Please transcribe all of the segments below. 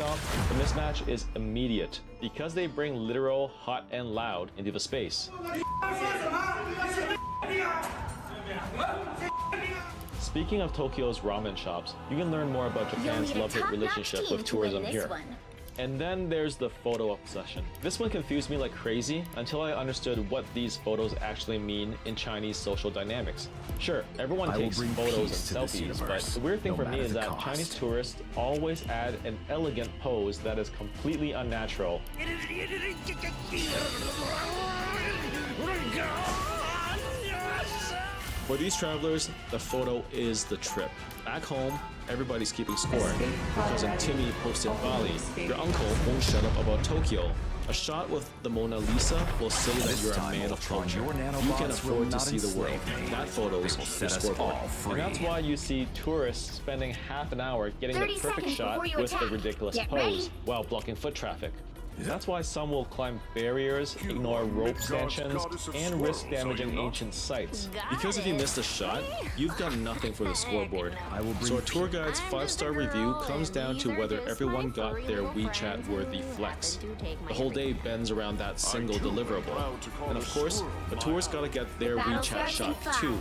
shop, the mismatch is immediate because they bring literal hot and loud into the space. Speaking of Tokyo's ramen shops, you can learn more about Japan's love-hate relationship with tourism here. And then there's the photo obsession. This one confused me like crazy until I understood what these photos actually mean in Chinese social dynamics. Sure, everyone takes photos and selfies, but the weird thing for me is that Chinese tourists always add an elegant pose that is completely unnatural. For these travelers, the photo is the trip. Back home, everybody's keeping score. Your cousin Timmy posted Bali. Your uncle won't shut up about Tokyo. A shot with the Mona Lisa will say that you're a man of culture. You can afford to see the world. That photo's your scoreboard. And that's why you see tourists spending half an hour getting the perfect shot with the ridiculous pose while blocking foot traffic. That's why some will climb barriers, ignore rope stanchions, and risk damaging ancient sites. Because if you miss the shot, you've got nothing for the scoreboard. So a tour guide's 5-star review comes down to whether everyone got their WeChat-worthy flex. The whole day bends around that single deliverable. And of course, the tour's gotta get their WeChat shot too.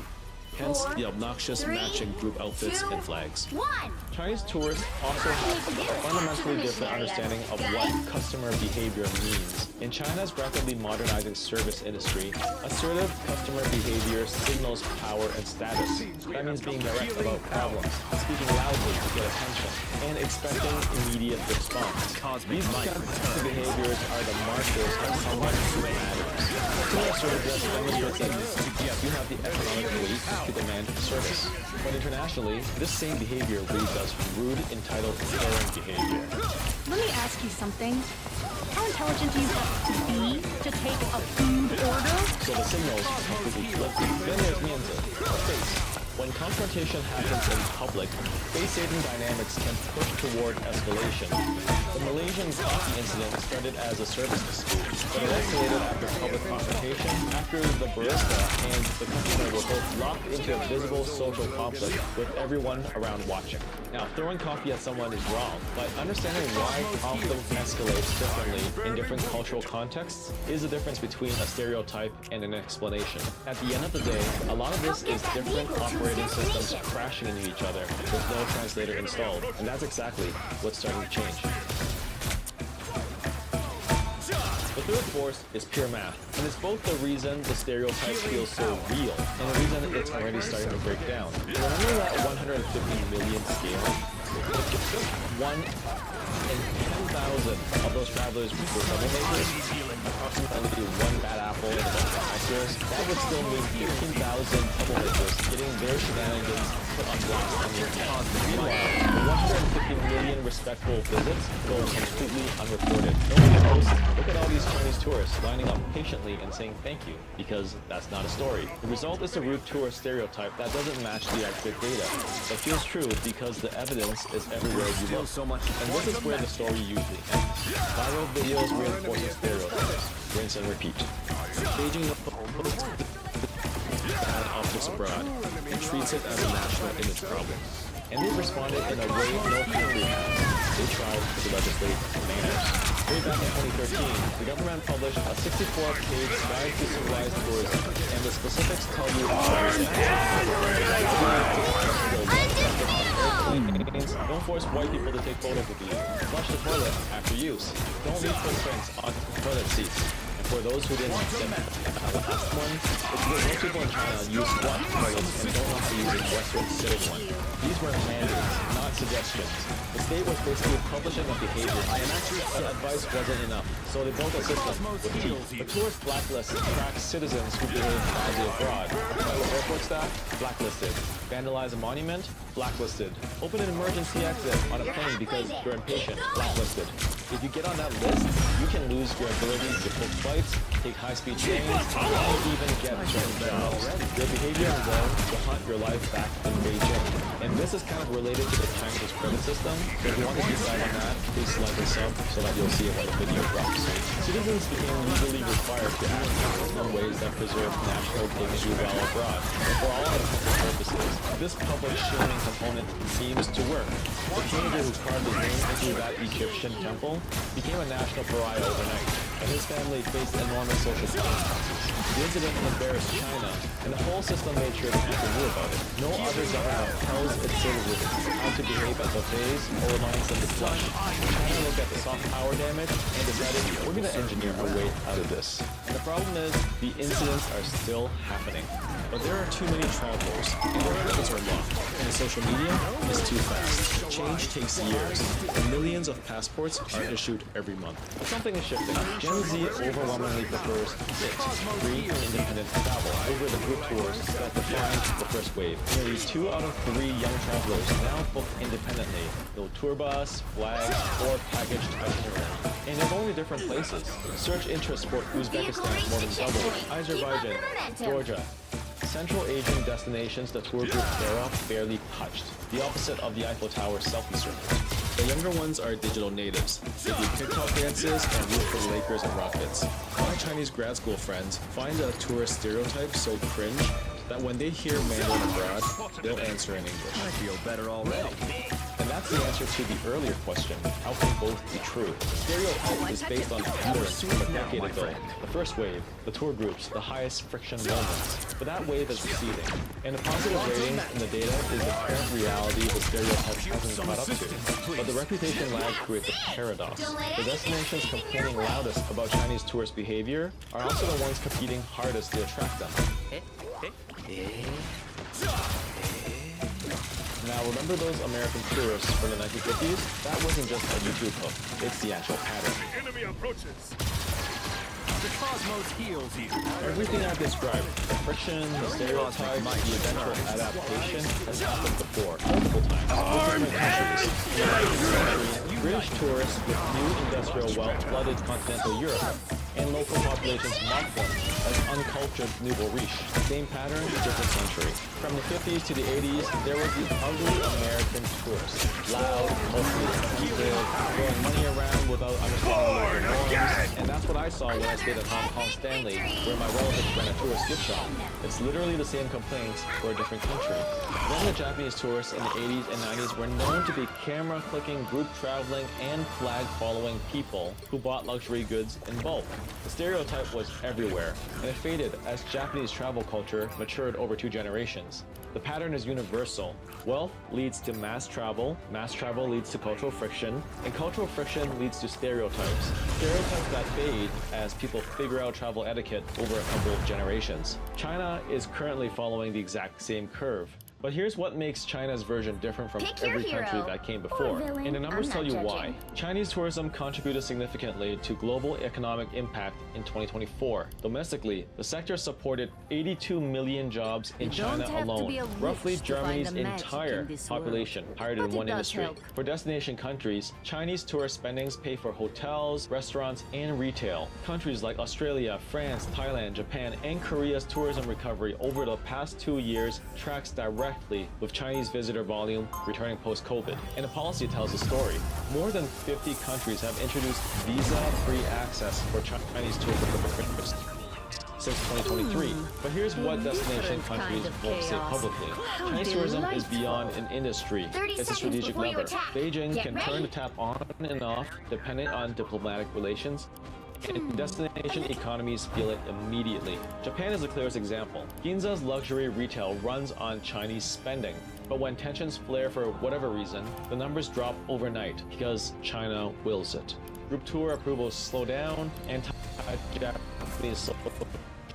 Hence the obnoxious matching group outfits and flags. Chinese tourists also have a fundamentally different understanding of what customer behavior means. In China's rapidly modernizing service industry, assertive customer behavior signals power and status. That means being direct about problems, speaking loudly to get attention, and expecting immediate response. These kinds of behaviors are the markers of how much you matter. Customer assertiveness demonstrates that you have the economic weight to demand service. But internationally, this same behavior leads us from rude, entitled, caring behavior. Let me ask you something. How intelligent do you have to be to take a food order? So the signals completely flip. Then there's Mianzi, or face. When confrontation happens in public, face-saving dynamics can push toward escalation. The Malaysian coffee incident started as a service dispute, but it escalated after public confrontation, after the barista and the customer were both locked into a visible social conflict with everyone around watching. Now, throwing coffee at someone is wrong, but understanding why conflict escalates differently in different cultural contexts is the difference between a stereotype and an explanation. At the end of the day, a lot of this is different operating systems crashing into each other with no translator installed, and that's exactly what's starting to change. The third force is pure math, and it's both the reason the stereotype feels so real, and the reason it's already starting to break down. Remember that 150 million scale? Just 1 in 10,000 of those travelers were troublemakers, approximately 1 bad apple in a bunch of high schools. That would still mean 15,000 troublemakers getting their shenanigans put on blast on the internet. Meanwhile, 150 million respectful visits go completely unreported. Nobody posts, look at all these Chinese tourists lining up patiently and saying thank you, because that's not a story. The result is a rude tourist stereotype that doesn't match the accurate data, but feels true because the evidence is everywhere you look. And this is where the story usually ends. Viral videos reinforce the stereotypes. Rinse and repeat. Staging a bad optics abroad and treats it as a national image problem. And they responded in a way no country has. They tried to legislate manners. Way back in 2013, the government published a 64-page guide to civilized tourism, and the specifics tell you don't force white people to take photos with you. Flush the toilet after use. Don't leave footprints on toilet seats. And for those who didn't get the last one, it's because most people in China use squat toilets and don't want to use a Western civic one. These were mandates, not suggestions. The state was basically publishing a behavior, and actually the advice wasn't enough, so they built a system with teeth. The tourist blacklist tracks citizens who behave badly abroad. File airport staff, blacklisted. Vandalize a monument, blacklisted. Open an emergency exit on a plane because you're impatient, blacklisted. If you get on that list, you can lose your ability to book flights, take high-speed trains, and even get certain jobs. Your behavior alone will haunt your life back in Beijing. And this is kind of related to the Chinese credit system. So if you want to deep dive on that, please like and sub so that you'll see it when the video drops. Citizens became legally required to act in ways that preserve national dignity while abroad. And for all intents and purposes, this public shielding component seems to work. The teenager who carved his name into that Egyptian temple became a national pariah overnight, and his family faced enormous social consequences. The incident embarrassed China, and the whole system made sure the country knew about it. No other government tells its citizens how to behave at buffets or reminds them to flush. China looked at the soft power damage and decided, we're going to engineer our way out of this. And the problem is, the incidents are still happening. But there are too many travelers, and their records are locked, and social media is too fast. Change takes years, and millions of passports are issued every month. But something is shifting. Gen Z overwhelmingly prefers IT, free and independent travel, over the group tours that defined the first wave. Nearly 2 out of 3 young travelers now book independently. No tour bus, flags, or packaged itinerary. And they're going to different places. Search interest for Uzbekistan more than doubled, Azerbaijan, Georgia. Central Asian destinations the tour group era barely touched, the opposite of the Eiffel Tower selfie circuit. The younger ones are digital natives. They do TikTok dances and root for Lakers and Rockets. My Chinese grad school friends find the tourist stereotype so cringe that when they hear Mandarin abroad, they'll answer in English. I feel better already. And that's the answer to the earlier question, how can both be true? Stereotype is based on patterns from a decade ago. The first wave, the tour groups, the highest friction moments. But that wave is receding. And the positive rating in the data is the current reality the stereotype hasn't caught up to. But the reputation lag creates a paradox. The destinations complaining loudest about Chinese tourist behavior are also the ones competing hardest to attract them. Now, remember those American tourists from the 1950s? That wasn't just a YouTube hook. It's the actual pattern. Enemy approaches. The cosmos heals you. Everything I've described, the friction, the stereotypes, the eventual adaptation, has happened before, multiple times, with different countries. British tourists with new industrial wealth flooded continental Europe, and local populations mocked them as uncultured nouveau riche. Same pattern, different century. From the 50s to the 80s, there was the ugly American tourist. Loud, mostly expensive, throwing money around without understanding local norms. And that's what I saw when I stayed at Hong Kong Stanley, where my relatives ran a tourist gift shop. It's literally the same complaints for a different country. Then the Japanese tourists in the 80s and 90s were known to be camera-clicking, group-traveling, and flag-following people who bought luxury goods in bulk. The stereotype was everywhere, and it faded as Japanese travel culture matured over 2 generations. The pattern is universal. Wealth leads to mass travel leads to cultural friction, and cultural friction leads to stereotypes. Stereotypes that fade as people figure out travel etiquette over a couple of generations. China is currently following the exact same curve. But here's what makes China's version different from every country that came before. And the numbers tell you why. Chinese tourism contributed significantly to global economic impact in 2024. Domestically, the sector supported 82 million jobs in China alone, roughly Germany's entire population hired in one industry. For destination countries, Chinese tourist spendings pay for hotels, restaurants, and retail. Countries like Australia, France, Thailand, Japan, and Korea's tourism recovery over the past 2 years tracks directly with Chinese visitor volume returning post-COVID. And the policy tells a story. More than 50 countries have introduced visa-free access for Chinese tourists since 2023. But here's what destination countries won't say publicly. Chinese tourism is beyond an industry. It's a strategic lever. Beijing can turn the tap on and off depending on diplomatic relations, and destination economies feel it immediately. Japan is the clearest example. Ginza's luxury retail runs on Chinese spending. But when tensions flare for whatever reason, the numbers drop overnight because China wills it. Group tour approvals slow down, anti-Japanese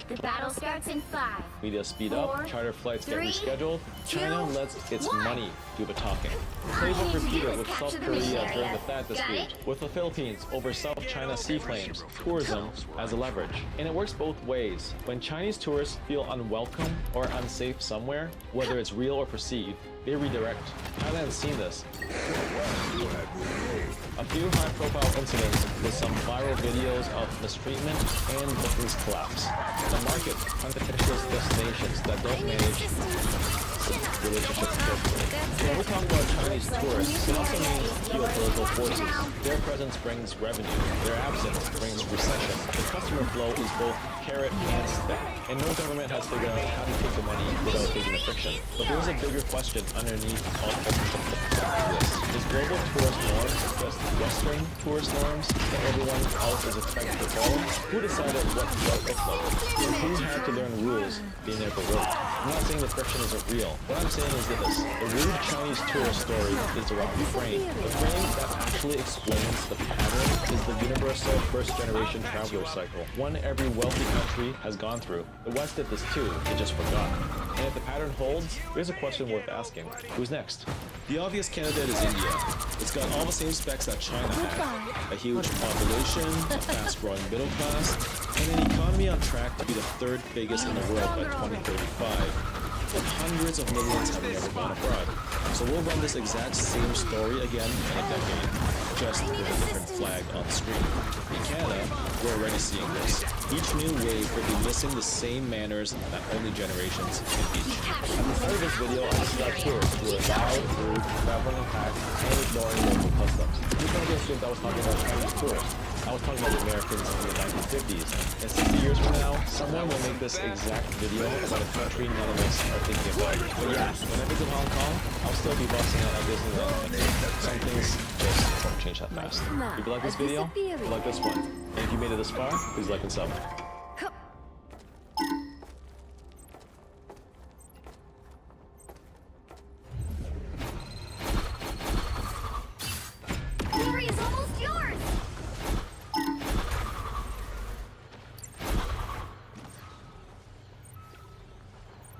The battle starts in 5. media speed up, charter flights get rescheduled, China lets its money do the talking. Playbook repeated with South Korea during the THAAD dispute, with the Philippines over South China Sea claims, tourism as a leverage. And it works both ways. When Chinese tourists feel unwelcome or unsafe somewhere, whether it's real or perceived, they redirect. Thailand's seen this. A few high-profile incidents with some viral videos of mistreatment and bookings collapse. The market punishes destinations that don't manage relationship with when we talk about Chinese tourists, it also means geopolitical forces. Their presence brings revenue. Their absence brings recession. The customer flow is both carrot and stick. And no government has figured out how to take the money without taking the friction. But there's a bigger question underneath all of this. Is global tourist norms just Western tourist norms that everyone else is expected to follow? Who decided what growth looks like? And who had to learn rules being there for road? I'm not saying the friction isn't real. What I'm saying is this. The rude Chinese tourist story is the wrong frame. The frame that actually explains the pattern is the universal first-generation traveler cycle, one every wealthy country has gone through. The West did this too, they just forgot. And if the pattern holds, here's a question worth asking. Who's next? The obvious candidate is India. It's got all the same specs that China had. A huge population, a fast-growing middle class, and an economy on track to be the third biggest in the world by 2035. And hundreds of millions have never gone abroad. So we'll run this exact same story again in a decade, just with a different flag on screen. In Canada, we're already seeing this. Each new wave will be missing the same manners that only generations can teach. At the start of this video, I described tourists who are loud, rude, traveling in packs, and ignoring local customs. You can assume I was talking about Chinese tourists. I was talking about the Americans in the 1950s. And 60 years from now, someone will make this exact video about a country none of us are thinking about. But yeah, when I visit Hong Kong, I'll still be bossing out at Disneyland. Some things just don't change that fast. If you like this video, you like this one. And if you made it this far, please like and sub. Glory is almost yours!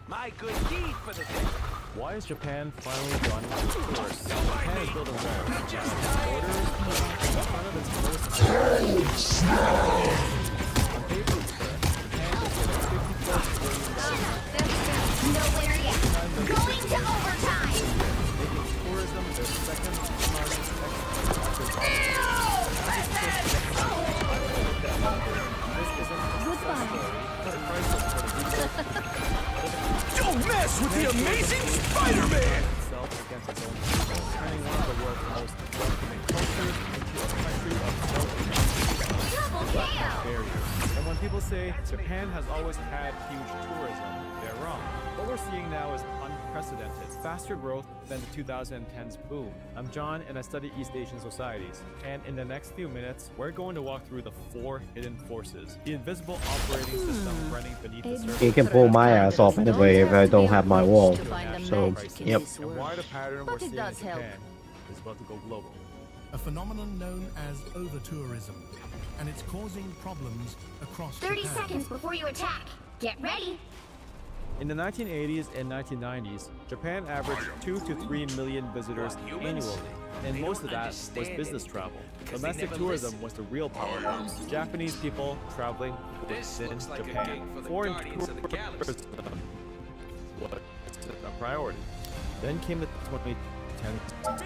My good deed for the day. Why is Japan finally joining the tourists? Japan is building walls. Borders in front of its most on paper, Japan is getting 54 billion Nowhere yet. Going to overtime! making tourism their second largest Don't mess with the amazing Spider-Man! itself against its own people, turning one of the world's most welcoming cultures into a country of Double kill! barriers. And when people say Japan has always had huge tourism, they're wrong. What we're seeing now is unprecedented, faster growth than the 2010s boom. I'm John and I study East Asian societies. And in the next few minutes, we're going to walk through the 4 hidden forces, the invisible operating system running beneath the surface. He can pull my ass off anyway if I don't have my wall. So, yep. And why the pattern we're But it seeing in does help. Japan is about to go global. A phenomenon known as over-tourism, and it's causing problems across 30 Japan. seconds before you attack. Get ready! In the 1980s and 1990s, Japan averaged 2 to 3 million visitors annually, and most of that was business travel. Domestic tourism was the real power. Japanese people traveling within Japan. Foreign tourism was a priority. Then came the 2010s.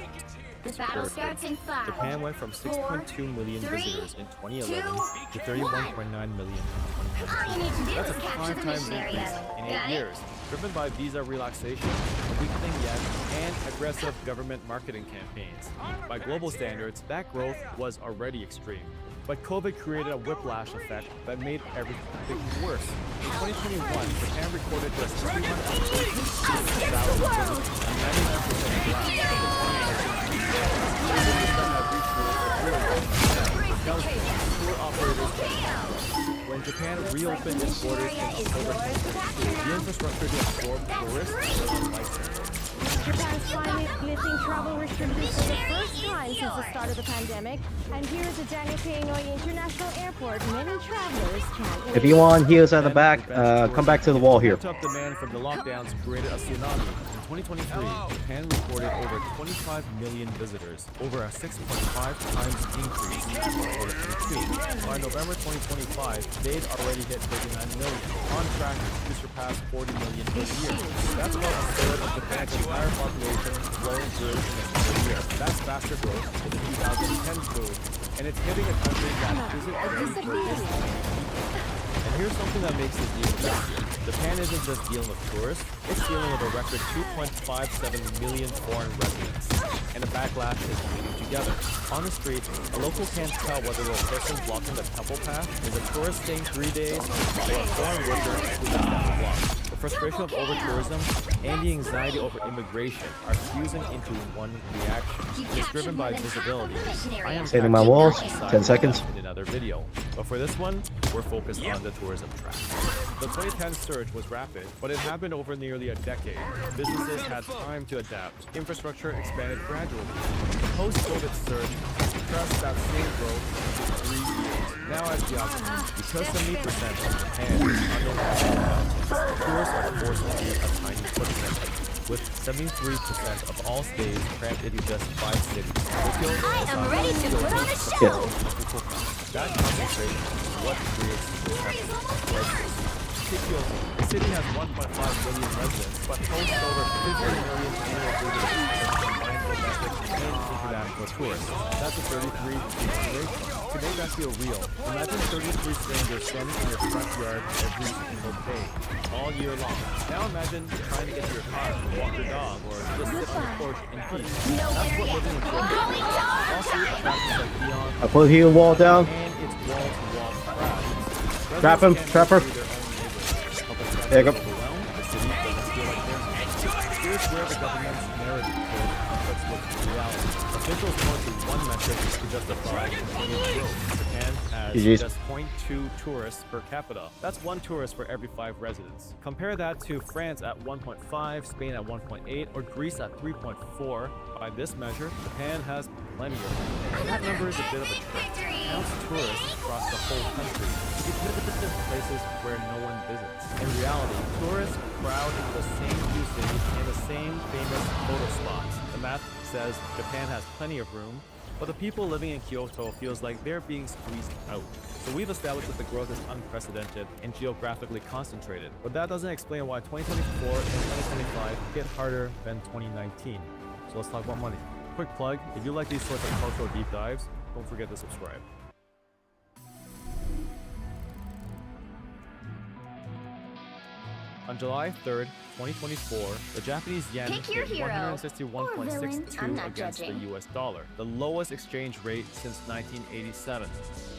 The battle starts in 5. Japan went from 6.2 million 3, visitors in 2011 to 2, 31.9 million in 2019. All you need to do That's a is capture the 5-time mission increase area. in Got 8 it? years, driven by visa relaxation, a weakening yen, and aggressive government marketing campaigns. By global standards, that growth was already extreme. But COVID created a whiplash effect that made everything worse. In 2021, Japan recorded just 330,000 visitors, a 99% tour operators. When Japan reopened its borders in October 2022, the infrastructure to absorb tourists was unlicensed. Japan's finally lifting travel restrictions for the first time since the start of the pandemic. And here at the Daniel K. Inouye International Airport, many travelers can't If you want heels at the back, come back to the wall here. Pent-up demand from the lockdowns created a tsunami. In 2023, Japan recorded over 25 million visitors, over a 6.5 times increase from 2022. By November 2025, they'd already hit 39 million, on track to surpass 40 million this year. That's about a third of Japan's entire population flowing through in a single year. That's faster growth than the 2010 boom, and it's hitting a country that isn't ready for this. And here's something that makes this deal messier. Japan isn't just dealing with tourists, it's dealing with a record 2.57 million foreign residents. And the backlash is coming together. On the street, a local can't tell whether the person blocking the temple path is a tourist staying 3 days or a foreign worker moving down the block. The frustration of over-tourism and the anxiety over immigration are fusing into one reaction. It's driven by visibility. I am Saving my walls. 10 seconds. in another video. But for this one, we're focused on the tourism track. The 2010 surge was rapid, but it happened over nearly a decade. Businesses had time to adapt. Infrastructure expanded gradually. The post-COVID surge suppressed that same growth into 3 years. Now as the opposite. Because 70% of Japan is under mountains, tourists are forced to use a tiny footprint. With 73% of all stays crammed into just 5 cities. Tokyo, I am ready to put on a show! Yes. That concentration is what creates the Tokyo, the city has 1.5 million residents, but hosts over 50 million annual visitors in combined domestic and international tourists. That's a 33 ratio. To make that feel real, imagine 33 strangers standing in your front yard every single day, all year long. Now imagine trying to get to your car, walk your dog, or just sit on your porch in peace. That's what living in Tokyo is. Also, attractions like Neon, I put healing wall down. and its wall-to-wall crowds. Trap him, Residents trap her. can't see their own neighborhoods. Public transit There you go. is overwhelmed. The city doesn't feel like theirs anymore. Here's where the government's narrative towards conflicts with reality. Officials point to one metric to justify continued growth. Japan has GG's. just 0.2 tourists per capita. That's 1 tourist for every 5 residents. Compare that to France at 1.5, Spain at 1.8, or Greece at 3.4. By this measure, Japan has plenty of room. That number is a bit of a trick. It counts tourists across the whole country. You can visit places where no one visits. In reality, tourists crowd into the same few cities and the same famous photo spots. The math says Japan has plenty of room, but the people living in Kyoto feels like they're being squeezed out. So we've established that the growth is unprecedented and geographically concentrated. But that doesn't explain why 2024 and 2025 hit harder than 2019. So let's talk about money. Quick plug, if you like these sorts of cultural deep dives, don't forget to subscribe. On July 3rd, 2024, the Japanese yen Pick your hit hero. Or 161.62 villain. I'm not against judging. the US dollar, the lowest exchange rate since 1987.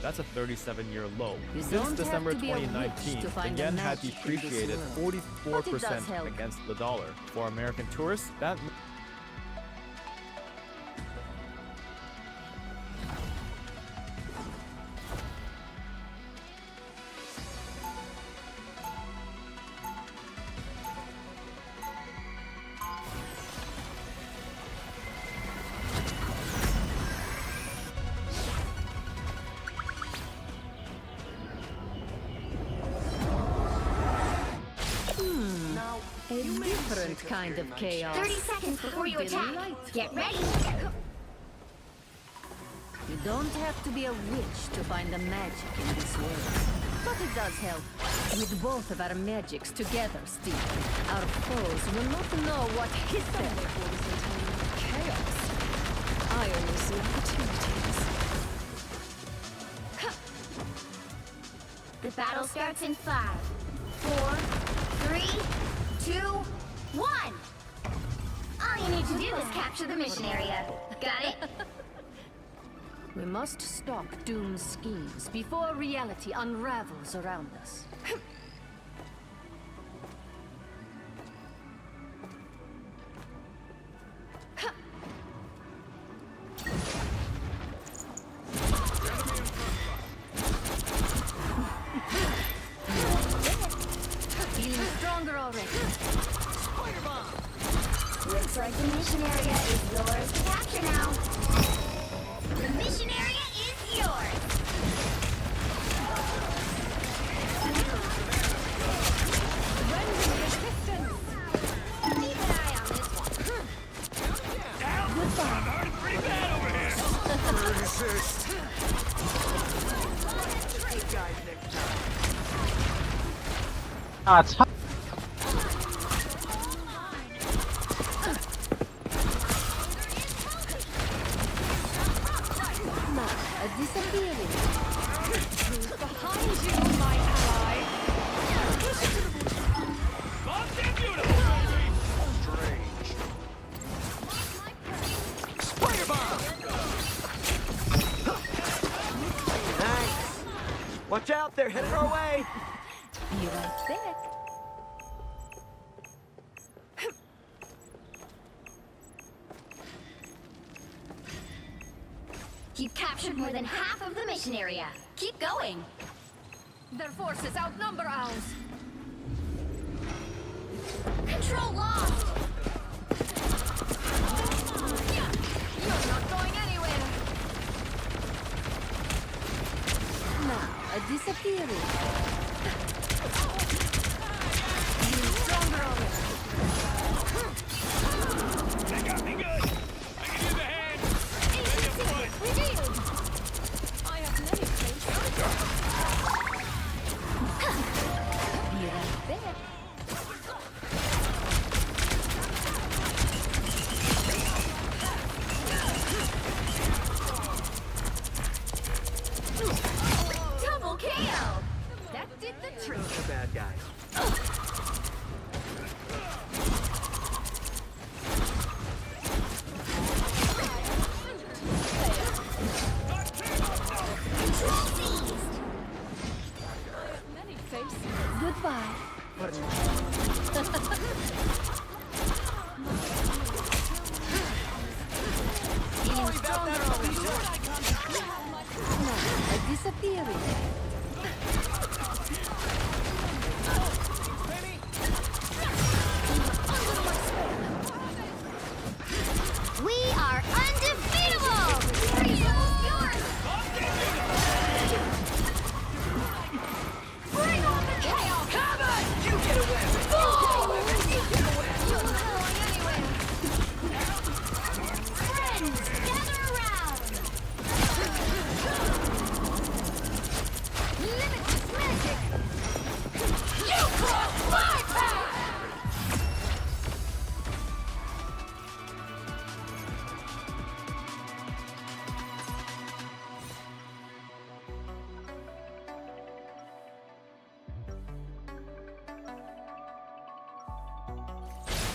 That's a 37-year low. You Since don't have December to be a witch 2019, to the find yen the had magic in this depreciated world. But it does 44% help. against the dollar. For American tourists, that A different kind of chaos. 30 seconds before you attack. Get ready. You don't have to be a witch to find the magic in this world. But it does help. With both of our magics together, Steve, our foes will not know what hit them. Chaos. I only see opportunities. The battle starts in 5, 4, 3, 2, 1. All you need to do is capture the mission area. Got it? We must stop Doom's schemes before reality unravels around us. Feeling stronger already. Looks like the mission area is yours to capture now. The mission area is yours. Keep an eye on this one. Ah, it's hot. Disappearing. Behind you, my ally! Watch out, they're headed our way! Be right back. You've captured more than half of the mission area. Keep going. Their forces outnumber ours. Control lost. You're not going anywhere. Now, a disappearing. Being stronger already. They got me good! I can use a hand! Revealed. I have many things. Be right back. Double KO. That did the trick. The bad guys. Many faces. Goodbye. Being stronger already. Now, a disappearing. We are undefeatable. Yours. Bring on the chaos. Come on. You get away! Friends, gather around. Limitless magic. You cross my path.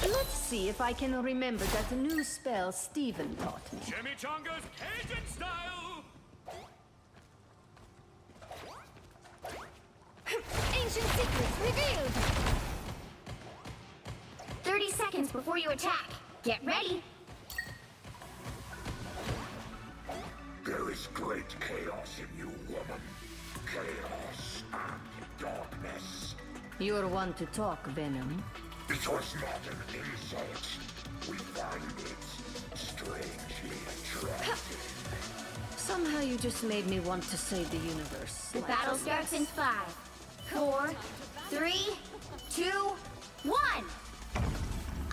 Let's see if I can remember that new spell Steven taught me. Chimichanga's Cajun style! Ancient secrets revealed. 30 seconds before you attack. Get ready. There is great chaos in you, woman. Chaos and darkness. You're one to talk, Venom. It was not an insult. We find it strangely attractive. Somehow you just made me want to save the universe. The battle starts in 5, 4, 3, 2, 1.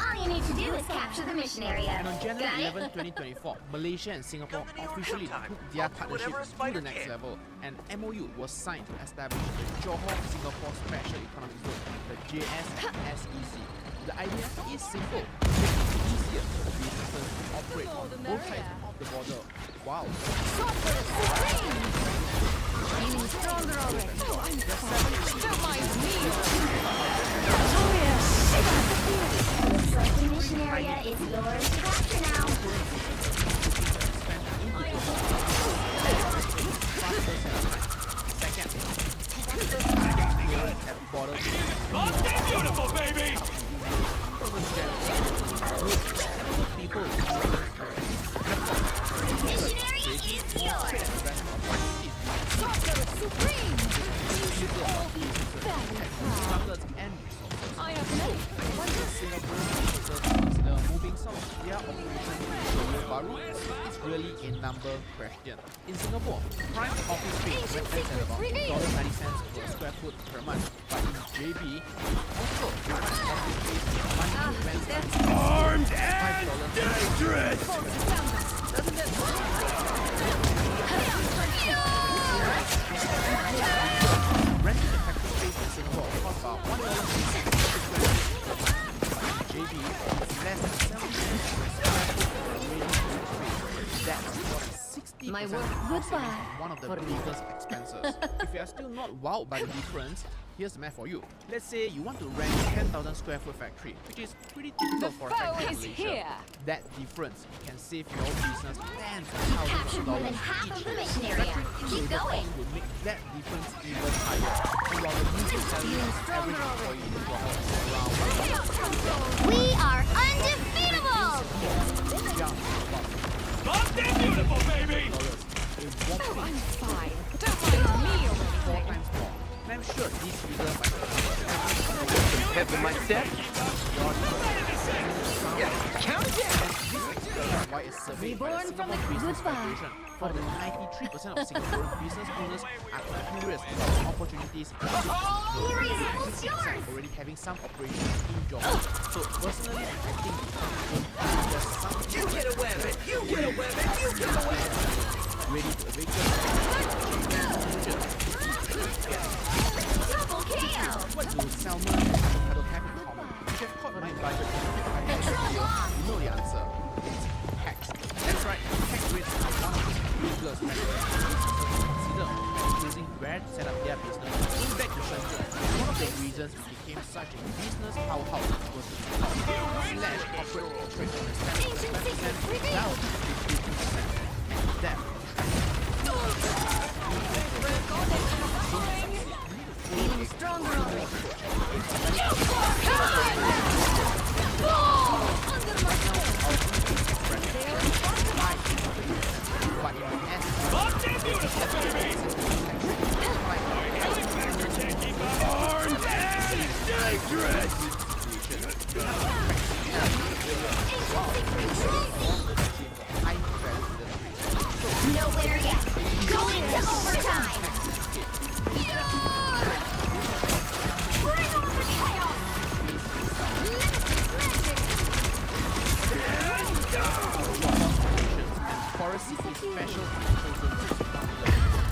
All you need to do is capture the mission area. And on January Got 11, it? 2024, Malaysia and Singapore officially took their partnership to the next level, and MOU was signed to establish the Johor Singapore Special Economic Zone, the JSSEC. The idea is simple: make it easier for businesses to operate on both sides of the border. Wow! Feeling stronger already. Don't mind me. Looks like the mission area is yours to capture now. Beautiful, baby! Mission area is yours. Sorcerer Supreme. You should all be very proud. I have many. Singapore businesses consider moving some of their operations to Johor Bahru. It's really a number question. In Singapore, prime office space rents at about $90 per square foot per month. But in JB, also prime office space monthly rents at Armed and $5 dangerous! Doesn't that renting a factory space in Singapore costs about $1 per JB is less than 70 cents per square foot for a space. That's more than 60% My work, housing goodbye is one of the for me. biggest expenses. If you are still not wowed by the difference, here's the math for you. Let's say you want to rent a 10,000 square foot factory, which is pretty typical for a factory in Malaysia. That difference can save your business tens of thousands Captured of more than dollars half each. of the mission area. Keep going? will make that difference even higher. And while the usual salary of average employee in Johor is around We are undefeatable! young, Stop that beautiful, baby! I'm fine. Don't mind me over 4 times more. And I'm sure these figures might Head to my step. count again. Why is surveyed by the Reborn from Singapore the Business goodbye. Foundation found that 93% of Singaporean business owners are curious about opportunities in Here is almost yours! already having some operations in Johor. So personally, I think there's some You get away with it! You get away with it! You get away with it! ready to awaken. Double KO! What do salmon and avocado have in common? If you've caught my budget you know the answer. It's tax. That's right, tax rates are one of the biggest factors consider using where to set up their business. Going back to Shenzhen, one of the reasons we became such a business powerhouse was the slash corporate trade on the 7% down to 50%. That feeling stronger already. but in essence, Stop that beautiful, baby! Armed and dangerous! Nowhere yet! Going to overtime! Bring on the chaos! Forest City Special Financial Zone.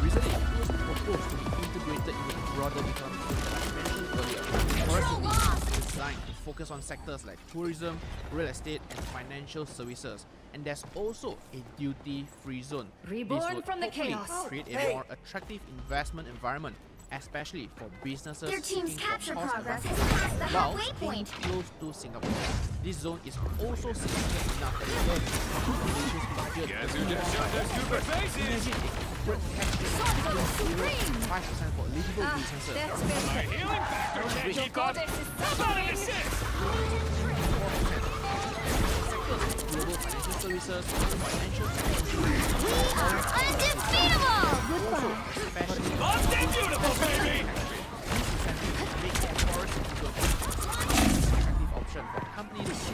Recently, it was proposed to be integrated into the broader economic zone that I mentioned earlier. Forest City is designed to focus on sectors like tourism, real estate, and financial services. And there's also a duty-free zone. Reborn This would from the hopefully chaos. create a more attractive investment environment, especially for businesses Their team's seeking capture cost progress has advantage. passed the While halfway staying point. close to Singapore, this zone is also significant enough that it will Malaysia's budget. Guess who just showed their stupid faces? Imagine a corporate tax rate of 5% for eligible businesses. That's better. My healing factor can't keep up! How about an assist? Global financial services, financial technology, We are undefeatable! especially Stop that beautiful, baby! make that forest into a attractive option for companies to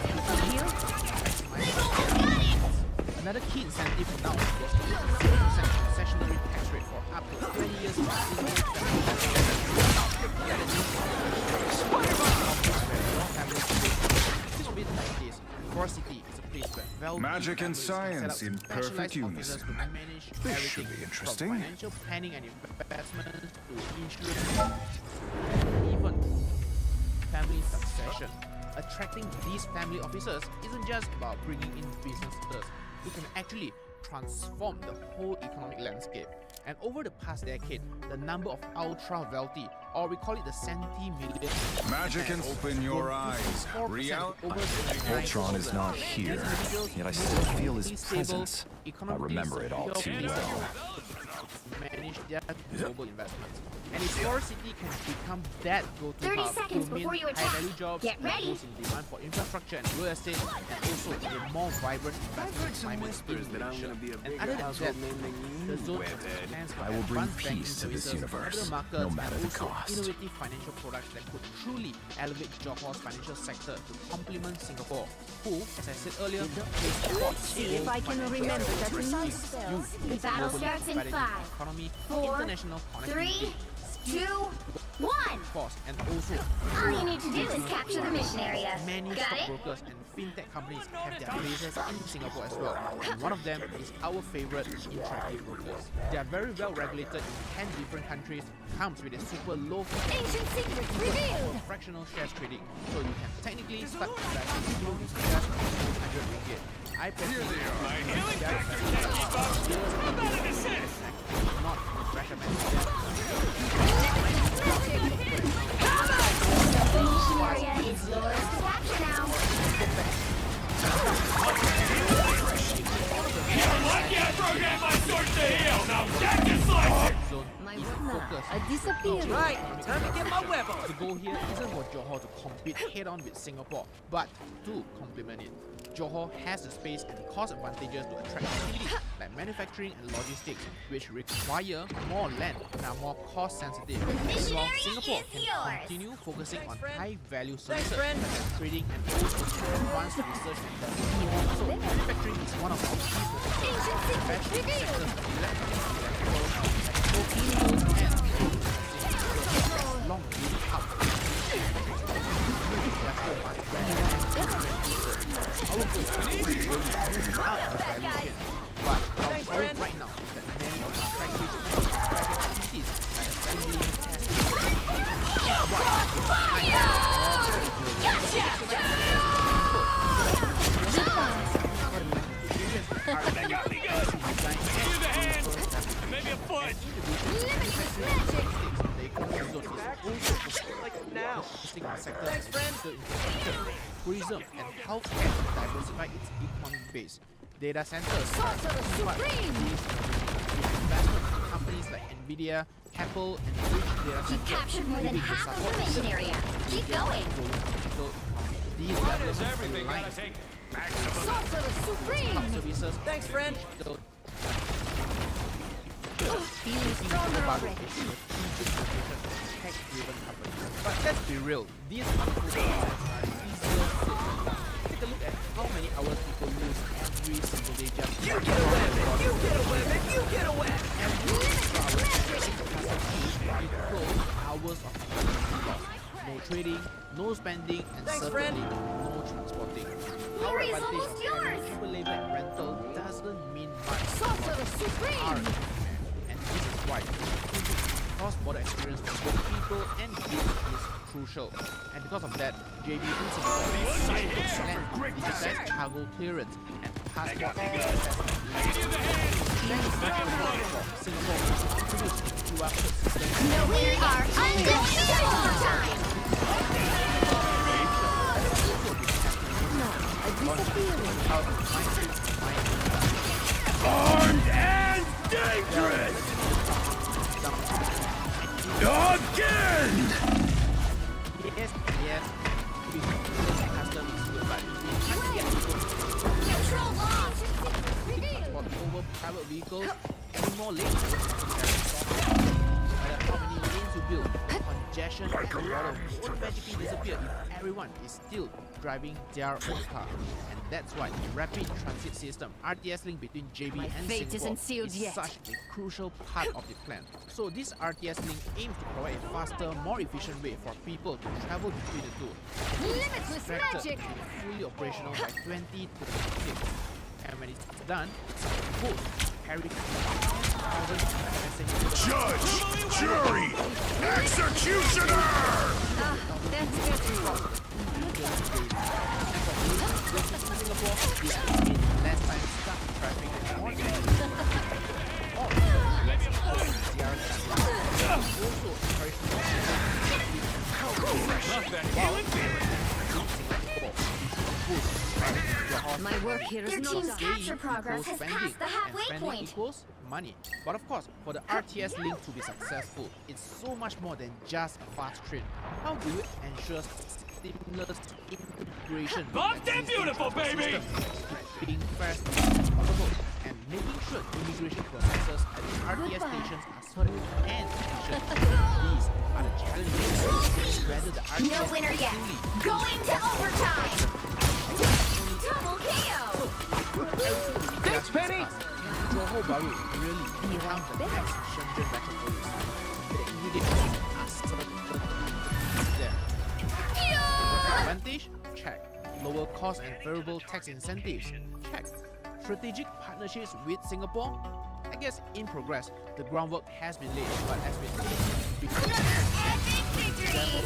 Another key incentive for now was the 0% concessionary tax rate for up to 20 years Forest City is a place where Magic and families can set science up in specialized perfect offices to unison. manage This should everything be interesting. from financial planning and investment to insurance, and even family succession. Attracting these family officers isn't just about bringing in businesses. It can actually transform the whole economic landscape. And over the past decade, the number of ultra-wealthy, or we call it the centimillion, Magic and open your eyes. Ultron is not here, yet I still feel his presence. I remember it all too well. Manage their global investments. And if Forest City can become that go-to 30 hub seconds to mean before you attack. high-value jobs, Get ready. boost in demand for infrastructure and real estate, and also a more vibrant investment climate in Malaysia. And other than that, the zone stands for I will bring advanced banking peace to this services, universe, capital markets, no matter and the also cost. innovative financial products that could truly elevate Johor's financial sector to complement Singapore, who, as I said earlier, Let's see if I can remember that precise spell. The battle starts in 5, economy, 4, international 3, connectivity, 2, 1! cost, and also All you need to do is capture the mission area. many Got it? stockbrokers and fintech companies have their bases in Singapore as well. And one of them is our favorite, Interactive Brokers. They are very well regulated in 10 different countries, comes with a super low fee, Ancient secrets revealed. for fractional shares trading. So you can technically start investing with just 200 ringgit. I personally My healing factor can't keep up! How about an assist? not recommend that. The mission area is yours to capture now. Lucky I programmed my sword to heal! Now that just slice it! focus. I disappear. Right, time to get my web on. The goal here isn't for Johor to compete head-on with Singapore, but to complement it. Johor has the space and cost advantages to attract activities like manufacturing and logistics, which require more land and are more cost-sensitive. Meanwhile, Singapore can continue focusing on high-value services such as trading and advanced research centers. So, manufacturing is one of our key focuses. Fashion sectors like electronics, electricals, and long leading up. Our goods are really out of the value chain. But our problem right now is that many of the packaged activities like assembly, Maybe a foot. Like now. Thanks, friend. Tourism and healthcare to diversify its economic base. Data centers investment in companies like Nvidia, Apple, and Rich Data You captured more than half of the mission area. Keep going. These developments align Sorcerer Supreme. cloud services. Thanks, friend. Feeling stronger already. Tech-driven company. But let's be real, these unproven assets are easier said than done. Take a look at how many hours people lose every single day just You get a weapon. You get a weapon. You get a weapon. equals hours of loss. No trading, no spending, and Thanks, certainly friend. no transporting. Our Glory is advantage almost of yours. cheaper labor and rental doesn't mean much. Sorcerer Supreme. And this is why cross-border experience for both people and goods is crucial. And because of that, JB in Singapore digitized cargo clearance and passport assessment. Singapore introduced QR code system. We are undefeatable time. Armed and dangerous! Again! Yes. Custom is good, but we can't get people Control lost. transport over private vehicles anymore lanes. No matter how many lanes you build, congestion at the border won't magically disappear if everyone is still driving their own car. And that's why the Rapid Transit System, RTS link between JB My and fate Singapore isn't sealed is yet. such a crucial part of the plan. So this RTS link aims to provide a faster, more efficient way for people to travel between the two. Limitless Expected magic. to be fully operational by 2026. And when it's done, both carry 10,000 passengers. Judge! Jury! Executioner! That's good. Singapore, this means less time stuck in traffic and more time. Or let's also My work here is Your not team's done. capture progress has passed the halfway point. Equals money. But of course, for the RTS link to be successful, it's so much more than just a fast train. How do you ensure seamless integration? Bob, damn beautiful, baby! Being fast as possible and making sure immigration processes at the RTS stations are smooth and efficient. These are the challenges whether the RTS No winner yet. Going to overtime. Double KO. Thanks, Penny! Johor Bahru really become the next Shenzhen metropolis. The ingredients are certain there. Advantage? Check. Lower cost and favorable tax incentives? Check. Strategic partnerships with Singapore? I guess in progress. The groundwork has been laid, but as we Another epic victory. Big win.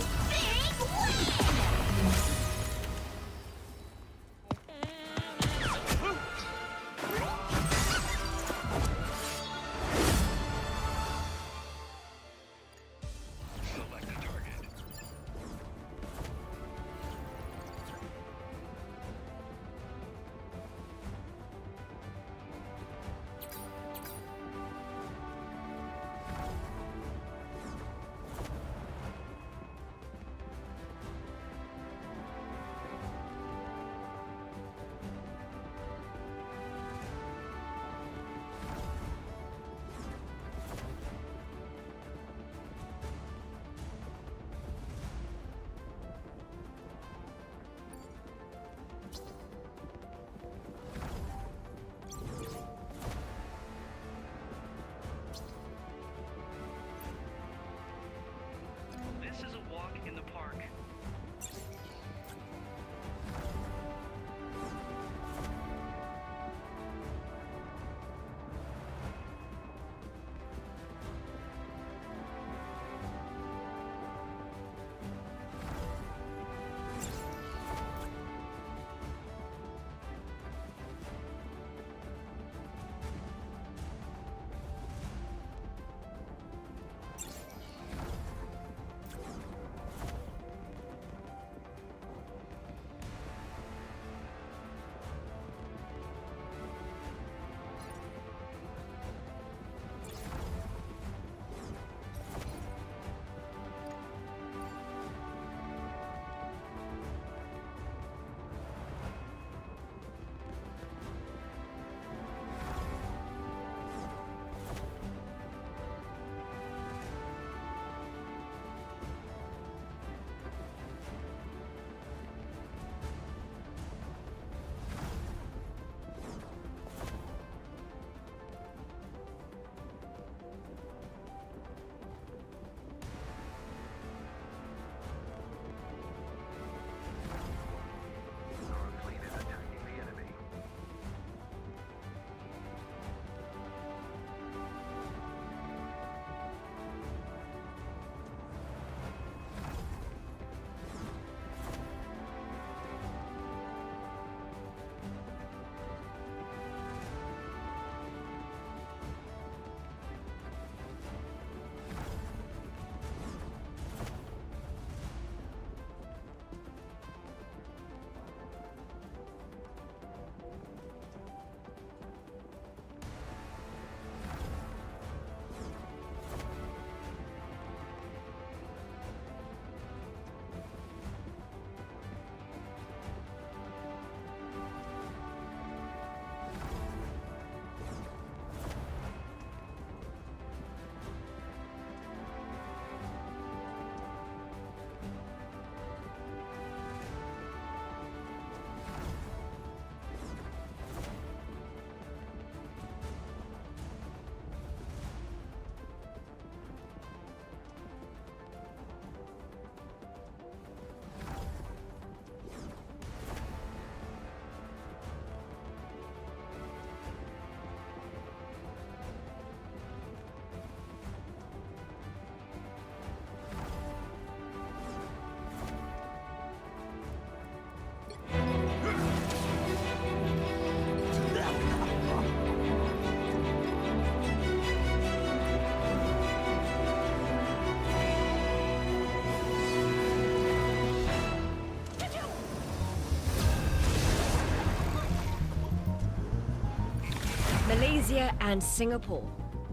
Malaysia and Singapore,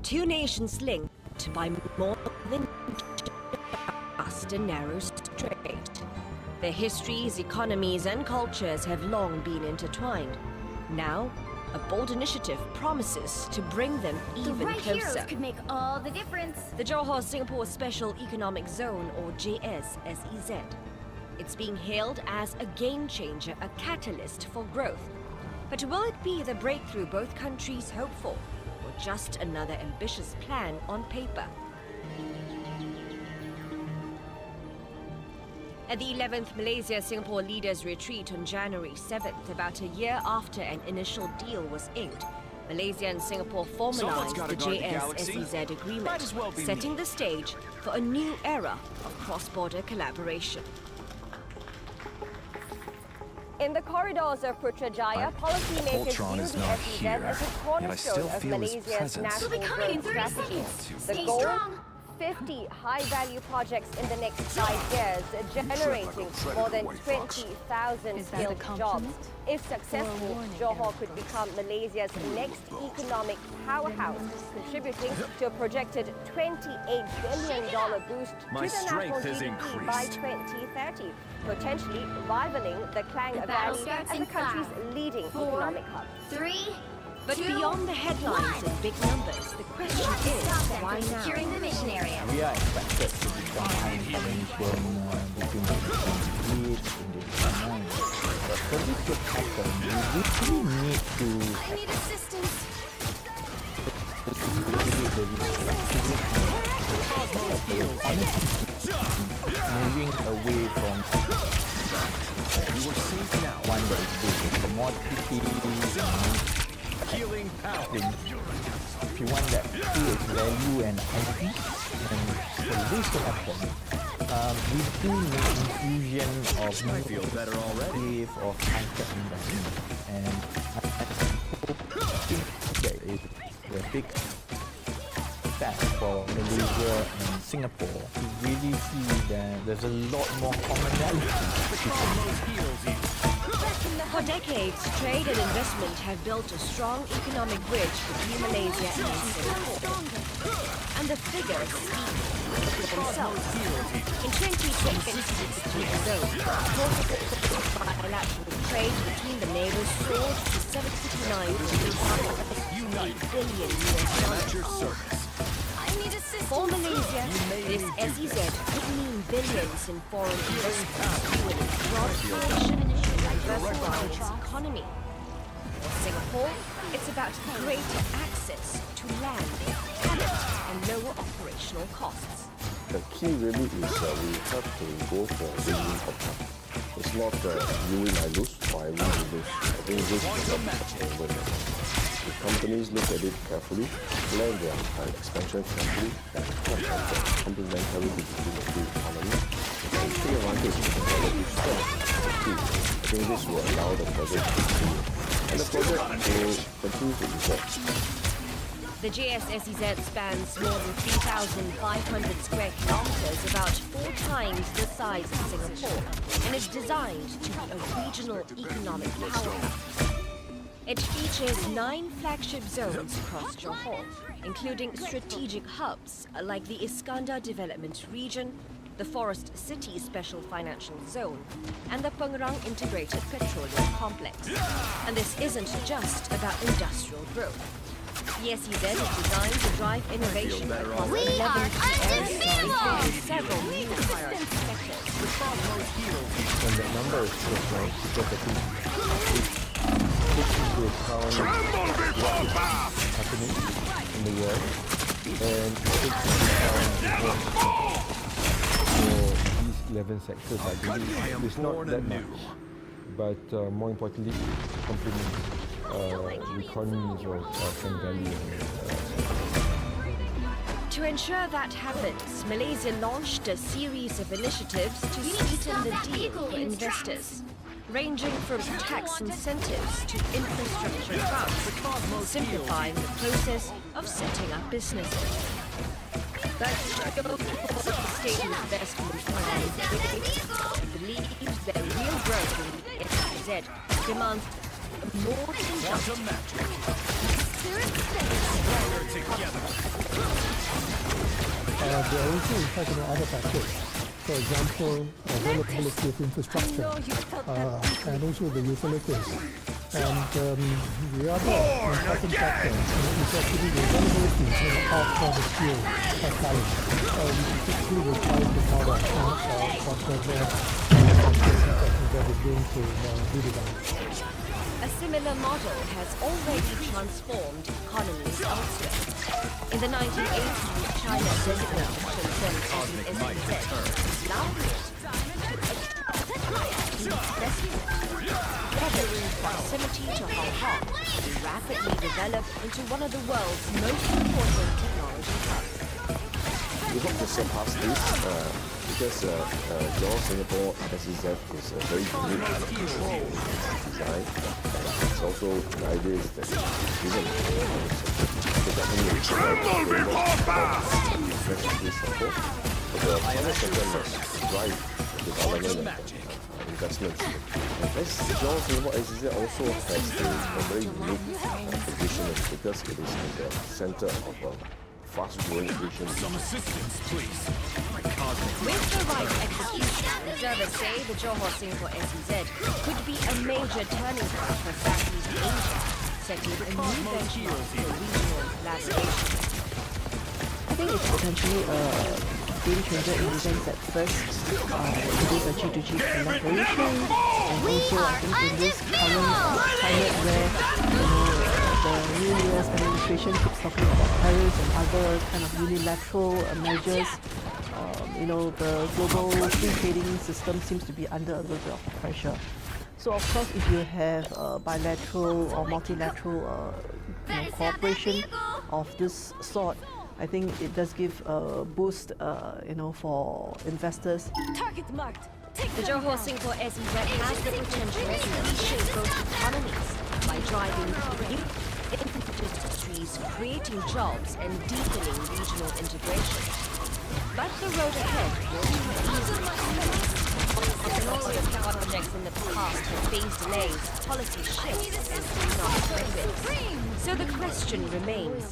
two nations linked by more than just a narrow strait. Their histories, economies, and cultures have long been intertwined. Now, a bold initiative promises to bring them even The right closer. heroes could make all the difference. The Johor Singapore Special Economic Zone, or JSSEZ. It's being hailed as a game changer, a catalyst for growth. But will it be the breakthrough both countries hope for, or just another ambitious plan on paper? At the 11th Malaysia-Singapore Leaders Retreat on January 7th, about a year after an initial deal was inked, Malaysia and Singapore formalized the JSSEZ agreement, setting the stage for a new era of cross-border collaboration. In the corridors of Putrajaya, policymakers Ultron view is the not SEZ here, as a yet I cornerstone still of feel his Malaysia's presence. national We'll be coming in growth 30 strategy. seconds. The Stay goal? strong. 50 high-value projects in the next 5 years, generating more than 20,000 skilled jobs. If successful, Johor could become Malaysia's next economic powerhouse, contributing to a projected $28 billion boost to My the national strength has GDP by increased. 2030, potentially rivaling the Klang The battle Valley starts as in the country's 5, leading 4, economic hub. 3, But 2, beyond the headlines 1. and big numbers, the question What can is, stop them why from now? securing the mission area? We are expected to become independent between 2028 and 2029. But for this to happen, we really need to I need assistance. moving away from You are safe now. one that is based on commodity, Healing power. thing. If you want that create value and IP, and for this to happen, we do need infusion of I feel better already. wave of anchor investment, and I think that is the big step for Malaysia and Singapore to really see that there's a lot more commonality. For decades, trade and investment have built a strong economic bridge between Malaysia and Singapore. And the figures speak for themselves. In 2020, bilateral trade between the neighbors soared to $79.8 billion. I need assistance. For Malaysia, this SEZ could mean billions in foreign investment, fueling broad creation and diversifying its economy. For Singapore, it's about greater access to land, talent, and lower operational costs. The key really is we have to go for winning outcome. It's not you win, I lose, or I win, you lose. I think this is the winner. The companies look at it carefully, plan their expansion carefully, and have complementarity between the two economies. And take advantage of the relative strength of the two. I think this will allow the project to continue. And the project will continue to evolve. The JSSEZ spans more than 3,500 square kilometers, about 4 times the size of Singapore, and is designed to be a regional economic powerhouse. It features 9 flagship zones across Johor, including strategic hubs like the Iskandar Development Region, the Forest City Special Financial Zone, and the Pengerang Integrated Petroleum Complex. And this isn't just about industrial growth. The SEZ is designed to drive innovation across 11 key areas, including several new priority sectors. And the number is just right because I think it takes into account what is happening in the world and it takes into account for these 11 sectors. I believe it's not that much, but more importantly, complements the economies of Klang Valley. To ensure that happens, Malaysia launched a series of initiatives to sweeten the deal for investors, ranging from tax incentives to infrastructure grants, simplifying the process of setting up businesses. But state investment believes that real growth in the SEZ demands more than just There are also, in fact, other factors. For example, availability of infrastructure and also the utilities. And the other important factor is actually the availability of the skill of talent. We particularly require the model that is going to be developed. A similar model has already transformed economies elsewhere. In the 1980s, China designated Shenzhen as an SEZ. Gathering proximity to Hong Kong, it rapidly developed into one of the world's most important technology hubs. We hope to surpass this because Johor Singapore SEZ is a very unique design. It's also the idea is that even the government support, but the private sector must drive development and investments. And Johor Singapore SEZ also has a very unique position because it is in the center of a fast-growing Asian. Some assistance, please. With the right execution, observers say the Johor Singapore SEZ could be a major turning point for Southeast Asia, setting a new benchmark for regional collaboration. I think it's potentially a game changer in the sense that first, it is a G2G collaboration, and also I think in this current climate where the new US administration keeps talking about tariffs and other kind of unilateral measures, the global free trading system seems to be under a little bit of pressure. So of course, if you have bilateral or multilateral cooperation of this sort, I think it does give a boost, for investors. Target marked. The Johor Singapore SEZ has the potential to reshape both economies by driving new industries, creating jobs, and deepening regional integration. But the road ahead won't be easy. Glorious projects in the past have faced delays, policy shifts, and economic headwinds. So the question remains,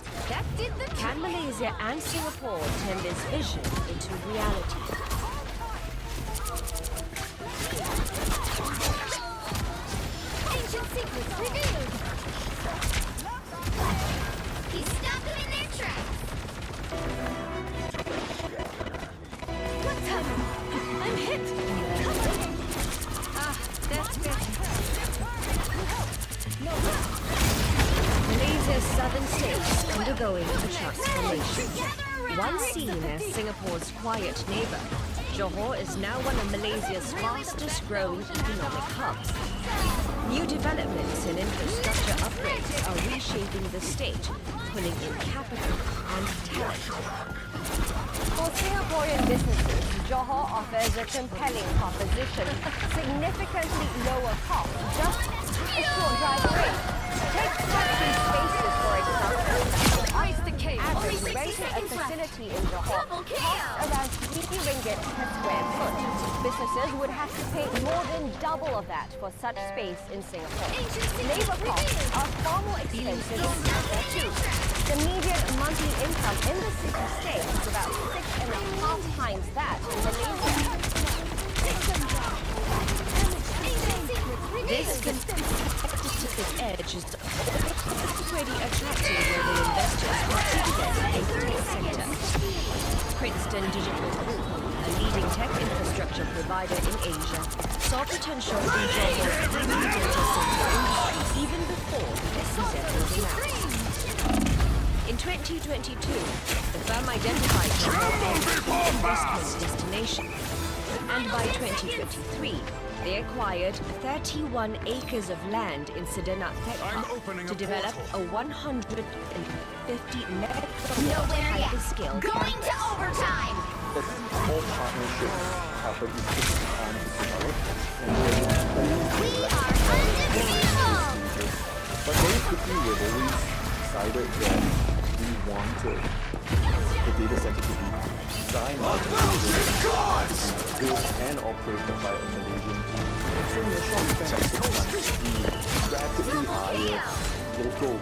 can Malaysia and Singapore turn this vision into reality? Ancient secrets revealed! He stopped them in their tracks! What's happening? I'm hit! That's better. No. Malaysia's southern states undergoing a transformation. Once seen as Singapore's quiet neighbor, Johor is now one of Malaysia's fastest growing economic hubs. New developments and infrastructure upgrades are reshaping the state, pulling in capital and talent. For Singaporean businesses, Johor offers a compelling proposition. Significantly lower cost, just a short drive away. Take factory spaces, for example. Average renting a facility in Johor costs around 50 ringgit per square foot. Businesses would have to pay more than double of that for such space in Singapore. Labor costs are far more expensive in Singapore too. The median monthly income in the city-state is about 6.5 times that in Malaysia. This competitive edge is already attracting global investors, particularly in the tech sector. Princeton Digital Group, a leading tech infrastructure provider in Asia, saw potential in Johor's green data center industry even before the SEZ was announced. In 2022, the firm identified Johor as a key investment destination, and by 2023, they acquired 31 acres of land in Sedenak Tech Park to develop a 150 megawatt hyperscale Going to overtime! All partnerships happen in different times to develop. We are undefeatable! But very quickly we've always decided that we wanted the data center to be designed by built and operated by a Malaysian team. So in the short term, the rapidly higher local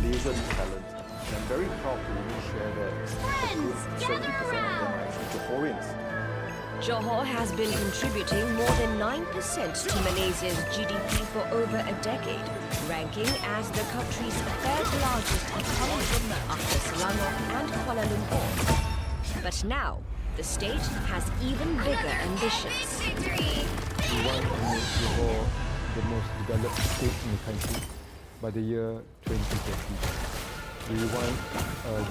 Malaysian talent. And I'm very proud to share that a good 70% of them are actually Johorians. Johor has been contributing more than 9% to Malaysia's GDP for over a decade, ranking as the country's third largest economy after Selangor and Kuala Lumpur. But now, the state has even bigger ambitions. We want to make Johor the most developed state in the country by the year 2030. We want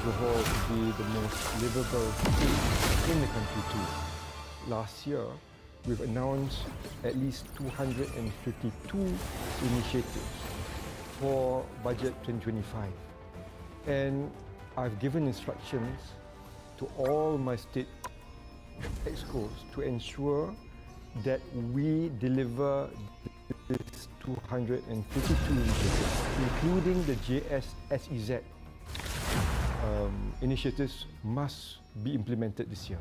Johor to be the most livable state in the country too. Last year, we've announced at least 252 initiatives for Budget 2025. And I've given instructions to all my state excos to ensure that we deliver these 252 initiatives, including the JSSEZ initiatives must be implemented this year.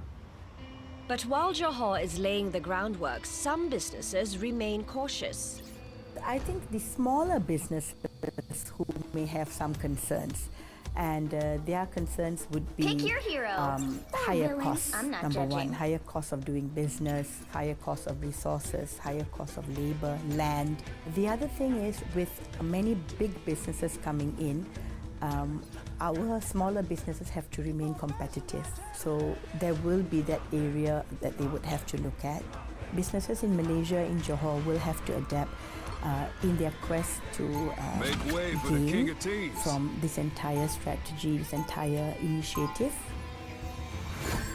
But while Johor is laying the groundwork, some businesses remain cautious. I think the smaller businesses who may have some concerns, and their concerns would be Pick your hero. Higher costs, I'm not number judging. one, higher cost of doing business, higher cost of resources, higher cost of labor, land. The other thing is with many big businesses coming in, our smaller businesses have to remain competitive. So there will be that area that they would have to look at. Businesses in Malaysia, in Johor, will have to adapt in their quest to Make way for the king gain of teams. from this entire strategy, this entire initiative.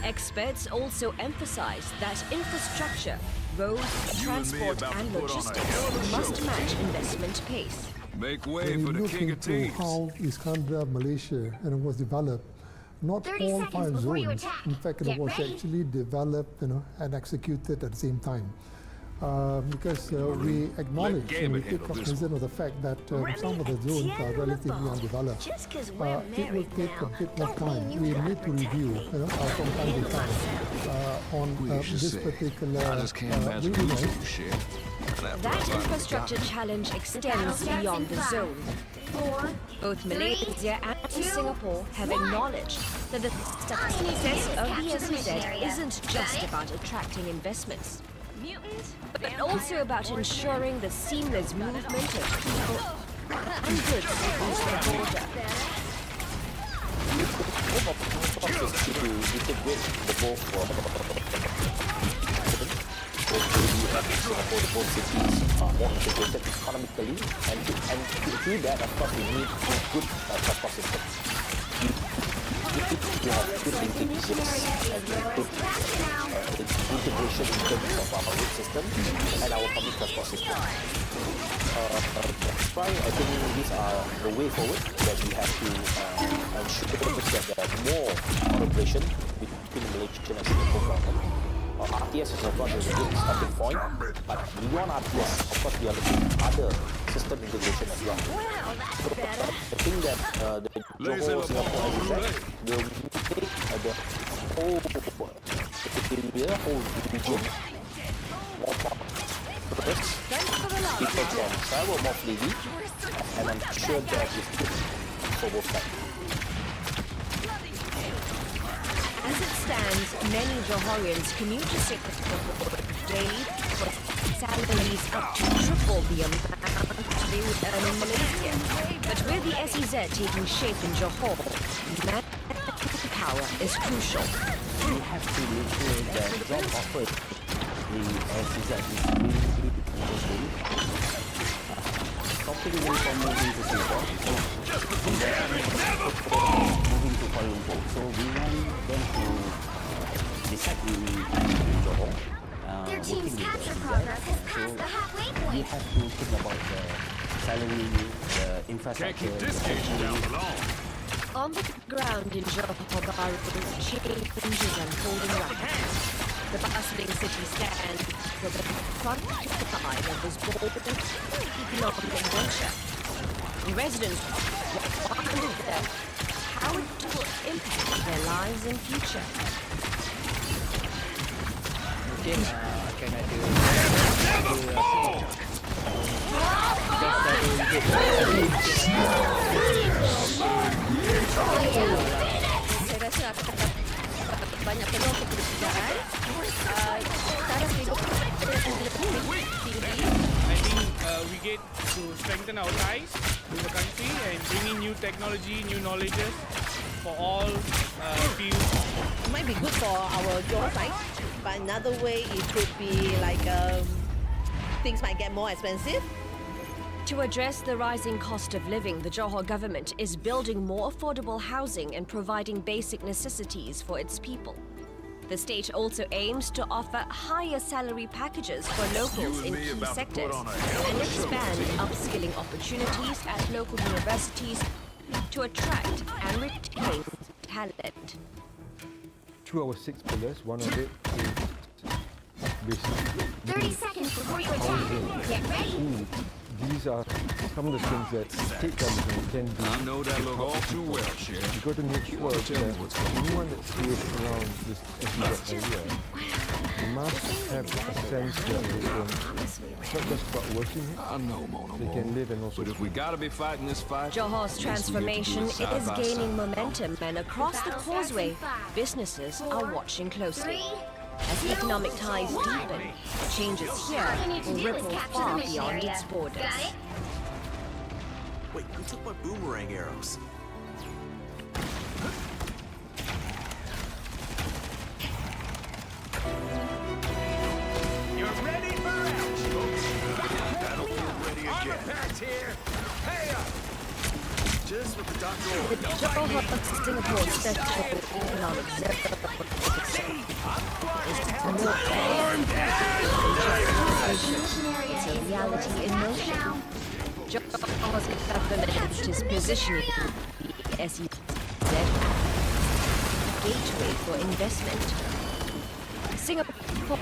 Experts also emphasize that infrastructure, roads, You and me transport about to and put on a logistics hell of a must show. match investment pace. Make way When for we the look king of into teams. how Iskandar, Malaysia, was developed, not 30 all seconds 5 before you zones, attack. in fact, it Get was ready. actually developed, and executed at the same time. Because we acknowledge and we take cognizance of the fact that some of the zones are relatively undeveloped. It will take a bit more time. We need to review from time to time on this particular readiness. That infrastructure challenge extends beyond the zone. Both Malaysia and Singapore have acknowledged that the success of the SEZ isn't just about attracting investments, but also about ensuring the seamless movement of people and goods across the border. Both cities are more integrated economically, and to do that, of course, we need good transport systems. We have good linkages and good integration in terms of our road system and our public transport system. That's why I think these are the way forward that we have to ensure that there are more collaboration between the Malaysian and Singapore government. RTS is of course a good starting point, but beyond RTS, of course, we are looking at other system integration as well. So I think that the Johor Singapore SEZ will make the whole area, whole region more prosperous. People can travel more freely, and I'm sure that it's good for both sides. As it stands, many Johorians commute to Singapore daily for salaries up to triple the amount they would earn in Malaysia. But with the SEZ taking shape in Johor, manpower is crucial. We have to make sure that job offered the SEZ is really necessary. Company will from moving to Singapore, so moving to Kuala Lumpur. So we want them to decide in Johor. Their team's capture progress has passed the halfway We point. have to think about the salary, the infrastructure. On the ground in Johor Bahru, change is unfolding rapidly. The bustling city stands at the front side of this bold economic adventure. Residents wonder how it will impact their lives and future. Mungkin akan ada Saya rasa akan dapat banyak peluang pekerjaan. Taraf kehidupan lebih tinggi. I think we get to strengthen our ties with the country and bring in new technology, new knowledges for all fields. It might be good for our Johor side, but another way it could be like things might get more expensive. To address the rising cost of living, the Johor government is building more affordable housing and providing basic necessities for its people. The state also aims to offer higher salary packages for locals in key sectors and expand upskilling opportunities at local universities to attract and retain talent. Through our 6 pillars, one of it is basically 30 seconds before you attack. Get ready. These are some of the things that state government can do. I know that look all too well, Sheriff. You've got to make sure that anyone that stays around this area must have a sense that it's not just about working here. I know, Mona. They can live and also. But if we gotta be fighting this fight, Johor's transformation let's get to do it is side by gaining side. momentum, and across the causeway, businesses are watching closely. As economic ties deepen, changes here will ripple far beyond its borders. Wait, who took my boomerang arrows? You're ready for action, folks. Battlefield ready again. Armor packs here. Hey up. Just what the doctor ordered. The Johor Singapore Special Economic Zone it's a reality in motion. Johor's government is positioning the SEZ gateway for investment. Singapore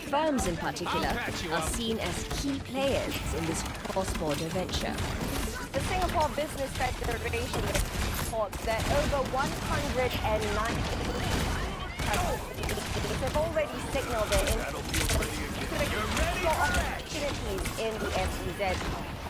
firms in particular are seen as key players in this cross-border venture. The Singapore Business Federation reports that over 190 countries have already signaled their interest to explore opportunities in the SEZ.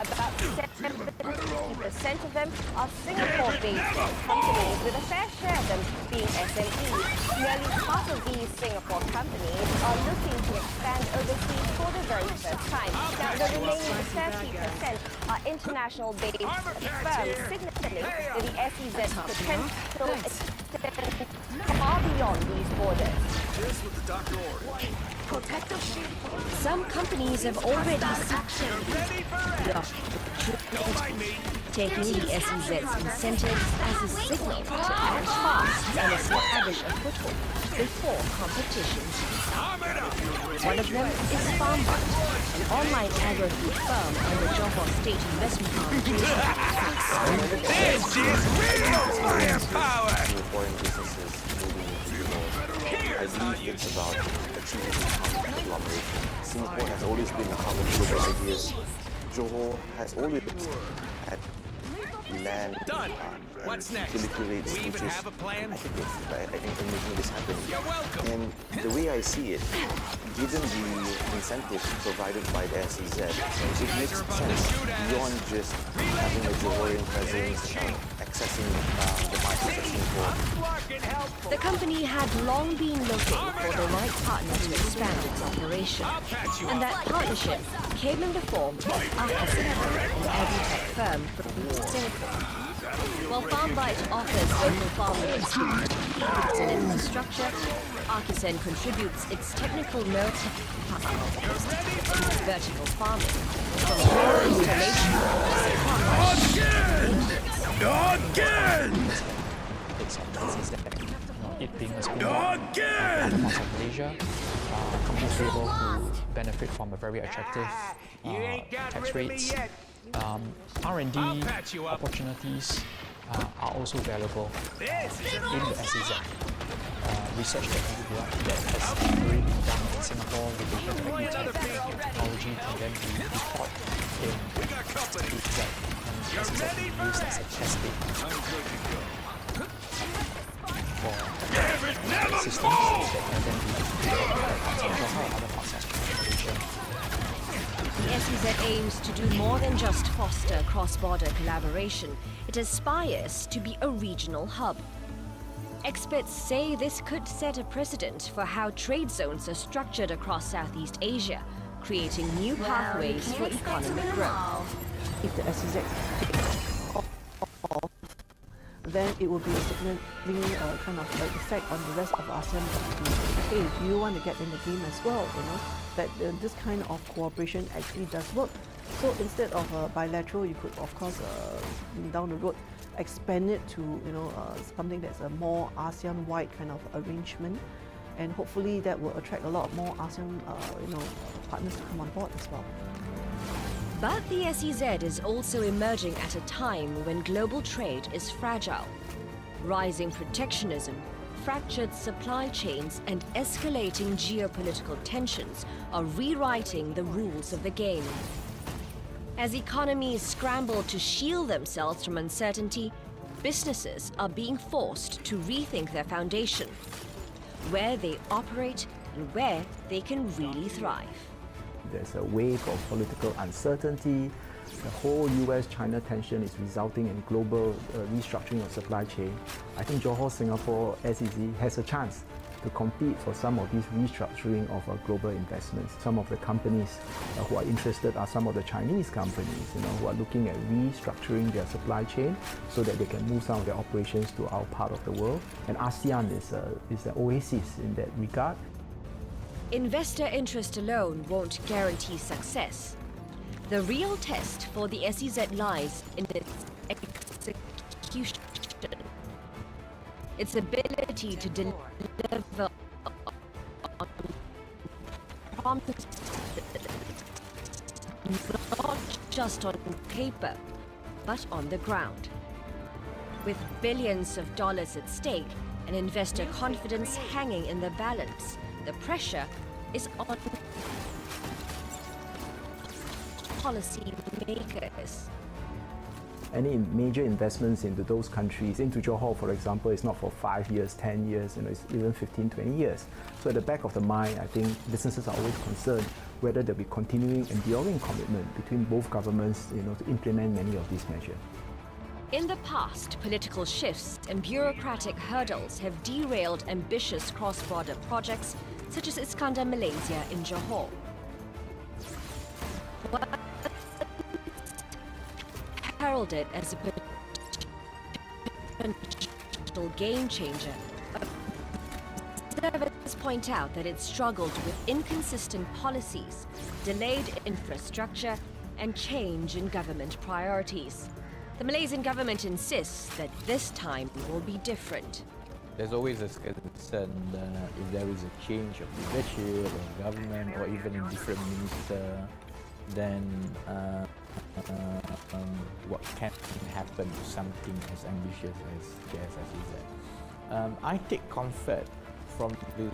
About 70% of them are Singapore-based companies, with a fair share of them being SMEs. Nearly half of these Singapore companies are looking to expand overseas for the very first time. Now, the remaining 30% are international-based firms, signaling that the SEZ's potential extends far beyond these borders. Just what the doctor ordered. Some companies have already secured the opportunity, taking the SEZ's incentives as a signal to act fast and establish a foothold before competition. One of them is FarmBite, an online agri-food firm under Johor State Investment Arm. This is real firepower! Foreign businesses moving into Johor. I believe it's about achieving conglomeration. Singapore has always been a hub of global ideas. Johor has always had land utility rates, which is, I think they're making this happen. And the way I see it, given the incentives provided by the SEZ, it makes sense beyond just having a Johorian presence, accessing the markets of Singapore. The company had long been looking for the right partner to expand its operation, and that partnership came in the form of Artisan, an agri-tech firm from Singapore. While FarmBite offers local farming expertise and infrastructure, Artisan contributes its technical know-how to vertical farming, from rural installation it being a spin-off parts of Malaysia, companies are able to benefit from a very attractive tax rates. R&D opportunities are also valuable in the SEZ. Research that has already been done in Singapore related to agri-tech technology can then be deployed in SEZ, and SEZ can be used as a test bed for systems that can then be deployed in Johor and other parts of Malaysia. The SEZ aims to do more than just foster cross-border collaboration. It aspires to be a regional hub. Experts say this could set a precedent for how trade zones are structured across Southeast Asia, creating new pathways for economic growth. If the SEZ takes off, then it will be a significant kind of effect on the rest of ASEAN countries. Hey, do you want to get in the game as well? You know that this kind of cooperation actually does work. So instead of bilateral, you could of course down the road expand it to something that's a more ASEAN-wide kind of arrangement, and hopefully that will attract a lot more ASEAN partners to come on board as well. But the SEZ is also emerging at a time when global trade is fragile. Rising protectionism, fractured supply chains, and escalating geopolitical tensions are rewriting the rules of the game. As economies scramble to shield themselves from uncertainty, businesses are being forced to rethink their foundation, where they operate and where they can really thrive. There's a wave of political uncertainty. The whole US-China tension is resulting in global restructuring of supply chain. I think Johor Singapore SEZ has a chance to compete for some of these restructuring of global investments. Some of the companies who are interested are some of the Chinese companies, who are looking at restructuring their supply chain so that they can move some of their operations to our part of the world. And ASEAN is an oasis in that regard. Investor interest alone won't guarantee success. The real test for the SEZ lies in its execution. Its ability to deliver on promises, not just on paper, but on the ground. With billions of dollars at stake and investor confidence hanging in the balance, the pressure is on policy makers. Any major investments into those countries, into Johor, for example, is not for 5 years, 10 years, it's even 15, 20 years. So at the back of the mind, I think businesses are always concerned whether there'll be continuing enduring commitment between both governments, to implement many of these measures. In the past, political shifts and bureaucratic hurdles have derailed ambitious cross-border projects such as Iskandar Malaysia in Johor. Heralded as a potential game changer, observers point out that it struggled with inconsistent policies, delayed infrastructure, and change in government priorities. The Malaysian government insists that this time will be different. There's always a concern if there is a change of leadership or government or even a different minister, then what can happen to something as ambitious as JSSEZ. I take comfort from the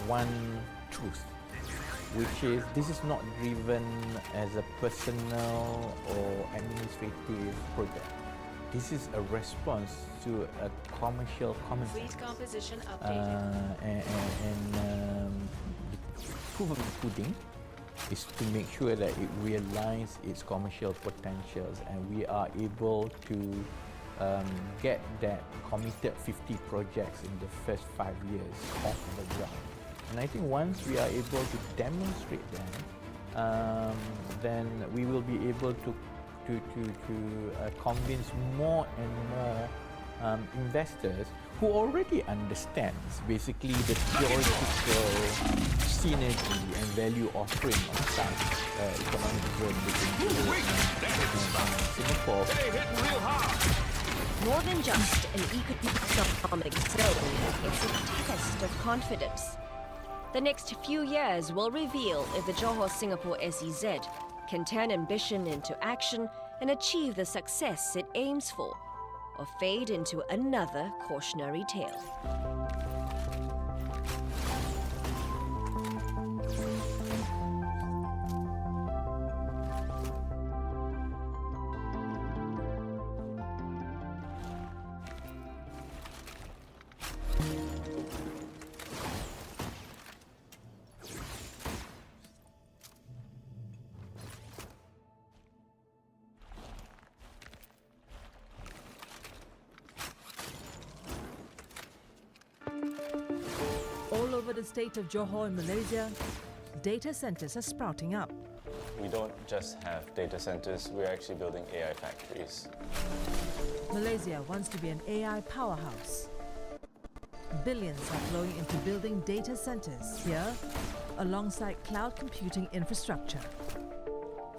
one truth, which is this is not driven as a personal or administrative project. This is a response to a commercial commitment. Please composition updated. The proof of the pudding is to make sure that it realizes its commercial potentials and we are able to get that committed 50 projects in the first 5 years off the ground. And I think once we are able to demonstrate that, then we will be able to convince more and more investors who already understands basically the theoretical synergy and value offering of such economic zone between Singapore. More than just an economic zone, it's a test of confidence. The next few years will reveal if the Johor-Singapore SEZ can turn ambition into action and achieve the success it aims for, or fade into another cautionary tale. over the state of Johor in Malaysia, data centers are sprouting up. We don't just have data centers, we're actually building AI factories. Malaysia wants to be an AI powerhouse. Billions are flowing into building data centers here, alongside cloud computing infrastructure.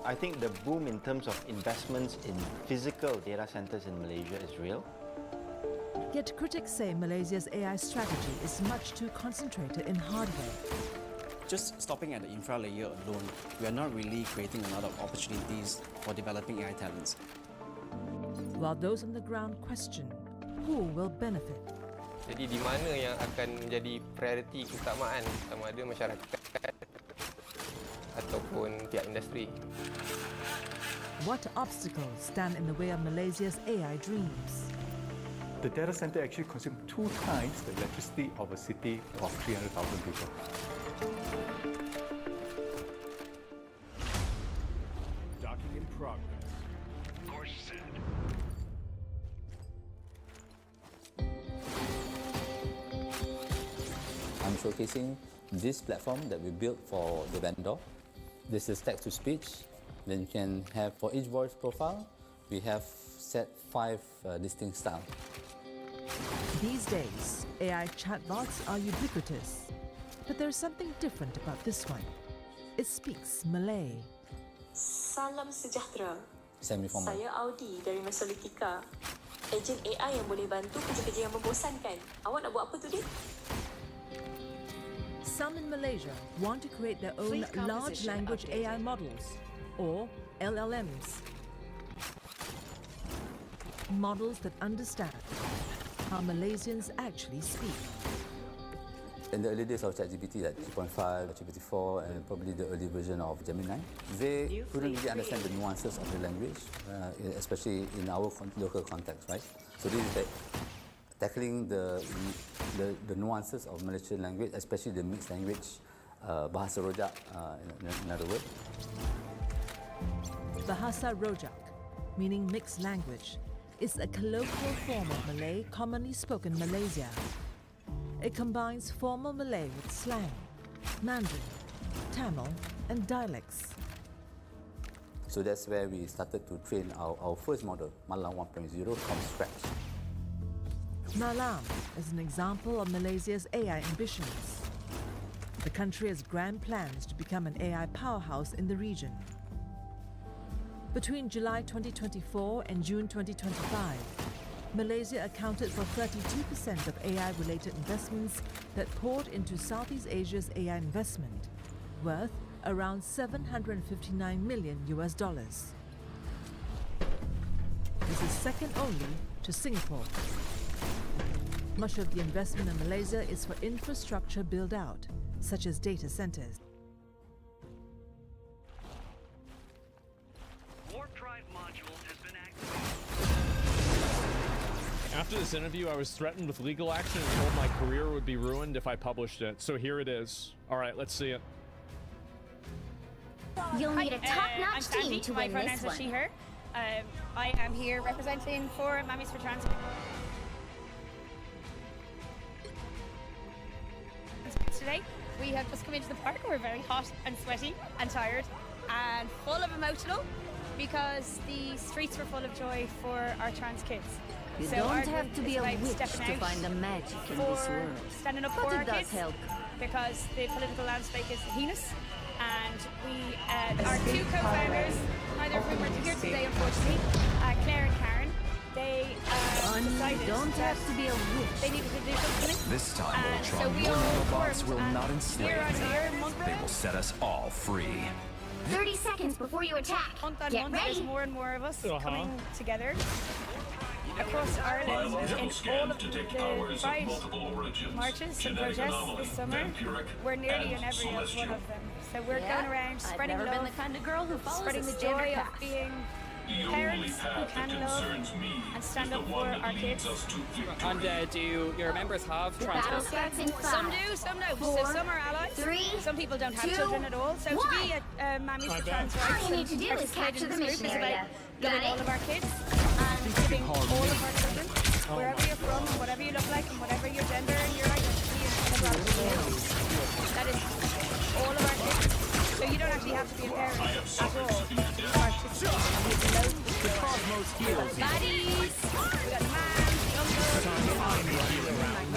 I think the boom in terms of investments in physical data centers in Malaysia is real. Yet critics say Malaysia's AI strategy is much too concentrated in hardware. Just stopping at the infra layer alone, we are not really creating a lot of opportunities for developing AI talents. While those on the ground question who will benefit. Jadi di mana yang akan menjadi prioriti keutamaan, sama ada masyarakat ataupun pihak industri. What obstacles stand in the way of Malaysia's AI dreams? The data center actually consumes 2 times the electricity of a city of 300,000 people. Docking in progress. Course set. I'm showcasing this platform that we built for the vendor. This is text-to-speech. Then you can have, for each voice profile, we have set 5 distinct styles. These days, AI chatbots are ubiquitous. But there's something different about this one. It speaks Malay. Salam sejahtera. Semi-formal. Saya Audi dari Mesolitika. Ejen AI yang boleh bantu kerja-kerja yang membosankan. Awak nak buat apa tu, Dik? Some in Malaysia want to create their own large language AI models, or LLMs. Models that understand how Malaysians actually speak. In the early days of ChatGPT, like 3.5, GPT-4, and probably the early version of Gemini, they couldn't really understand the nuances of the language, especially in our local context, right? So this is tackling the nuances of Malaysian language, especially the mixed language, Bahasa Rojak, in other words. Bahasa Rojak, meaning mixed language, is a colloquial form of Malay commonly spoken in Malaysia. It combines formal Malay with slang, Mandarin, Tamil, and dialects. So that's where we started to train our first model, Malam 1.0, from scratch. Malam is an example of Malaysia's AI ambitions. The country has grand plans to become an AI powerhouse in the region. Between July 2024 and June 2025, Malaysia accounted for 32% of AI-related investments that poured into Southeast Asia's AI investment, worth around $759 million. This is second only to Singapore. Much of the investment in Malaysia is for infrastructure build-out, such as data centers. After this interview, I was threatened with legal action and told my career would be ruined if I published it. So here it is. All right, let's see it. You'll need a top-notch team to win My this pronouns are one. she, her. I am here representing for Mammies for Trans. Today, we have just come into the park. We're very hot and sweaty and tired and full of emotional because the streets were full of joy for our trans kids. You So don't our have group to is be a about witch stepping to out find the magic in for this world. standing up But for it our does kids help. because the political landscape is heinous, and we our 2 co-founders, neither of whom are here today, unfortunately, Claire and Karen. They decided don't that have to be a witch. They needed to do something. This time, So Ultron, we your all robots formed, will not year enslave on year, me. month They will set us all free. 30 seconds before you attack. Get there's ready. more and more of us Uh-huh. coming together across Ireland in all of the five marches and protests this summer. We're nearly in every one of them. So we're Yeah, going around I've spreading never love, been the kind of girl who follows spreading a the standard joy of path. being parents who can love and stand up for our kids. And do your members have The trans battle kids? starts in 5. Some do, some don't. So 4, some are allies. 3, some people don't have 2, children at all. So 1. to be a Mammies for Trans All Rights you need to do and is participate capture in the this group mission is area. about Got loving it? all of our kids and giving all of our children, wherever you're from and whatever you look like and whatever your gender and your identity and whatever else. have to be a parent at all to participate in these loads of baddies. We got man,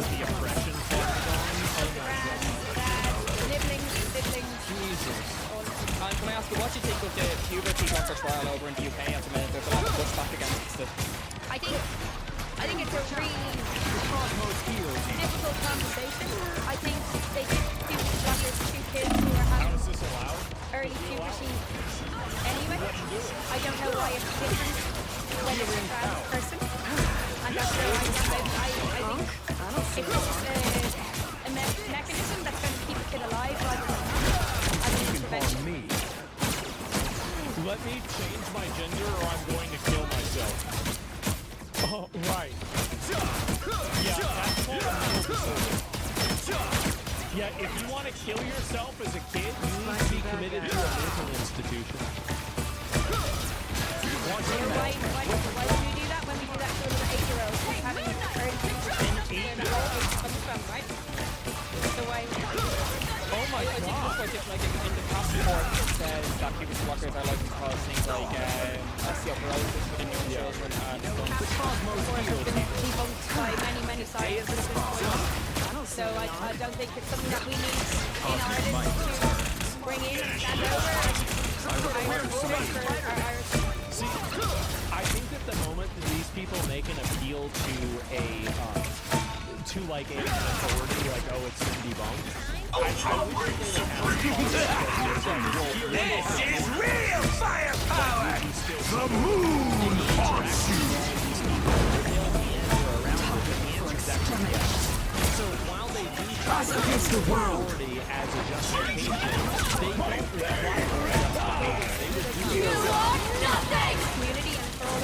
The oppression can I ask you, what do you think of the puberty doctor trial over in the UK at the minute? There's a lot of pushback against it. I think it's a really difficult conversation. I think they did puberty blockers to kids who are having early puberty anyway. I don't know why it's different when it's a trans person. And that's where I think if this is a mechanism that's going to keep a kid alive rather than as an intervention. Let me change my gender or I'm going to kill myself. Oh, right. Yeah, that's called a mental disorder. Yeah, if you want to kill yourself as a kid, you need to be committed to a mental institution. Why would we do that when we do that to an 8-year-old who's having early puberty? Where the whole age comes from, right? So why? Oh my god! I think it's quite different. Like in the past report, it says that puberty blockers are likely to cause things like osteoporosis within young children and debunked by many scientists at this point. So I don't think it's something that we need in Ireland to bring in and stand over. See, I think at the moment that these people make an appeal to like an authority, like, oh, it's been debunked. This is real firepower! The moon haunts you! So while they do try to use the authority as a justification, they don't require they would do You are nothing! Community and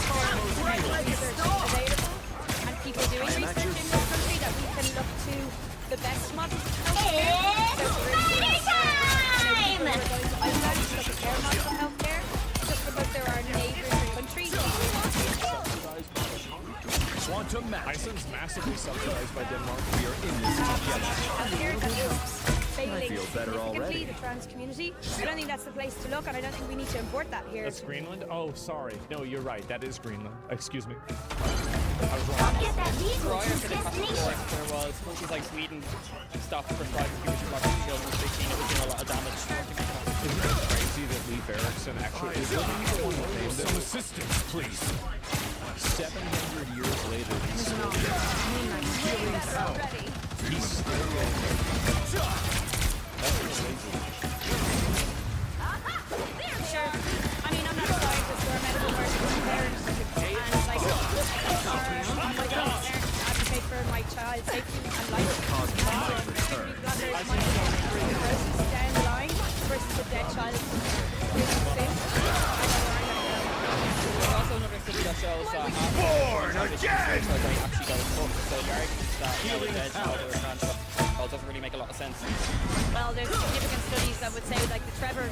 for all of our people here, there is research available and people doing research in this country that we can look to the best models of healthcare. So for instance, people are going to Iceland to look at their models of healthcare just because there are neighbouring countries. Quantum Iceland's massively subsidized by Denmark. We are in this together. Healthcare that is failing feel better significantly already. the trans community. I don't think that's the place to look, and I don't think we need to import that here. That's Greenland? Oh, sorry. No, you're right. That is Greenland. Excuse me. I was wrong. prior to the past report, there was countries like Sweden stopped prescribing puberty blockers to children under 16. It was doing a lot of damage. Isn't it crazy that Leif Erikson actually is the one who named Some assistance, please. 700 years later, he's still there. He's still there. That's crazy. Sure. I mean, I'm not a scientist or a medical person, I'm a parent. And like, my job is there to advocate for my child's safety and life. Blockers might be cirrhosis down the line versus a dead child. There's also another study that shows that Born again! actually got hooked, so the argument that a dead child or a trans child doesn't really make a lot of sense. Well, there's significant studies that would say, like the Trevor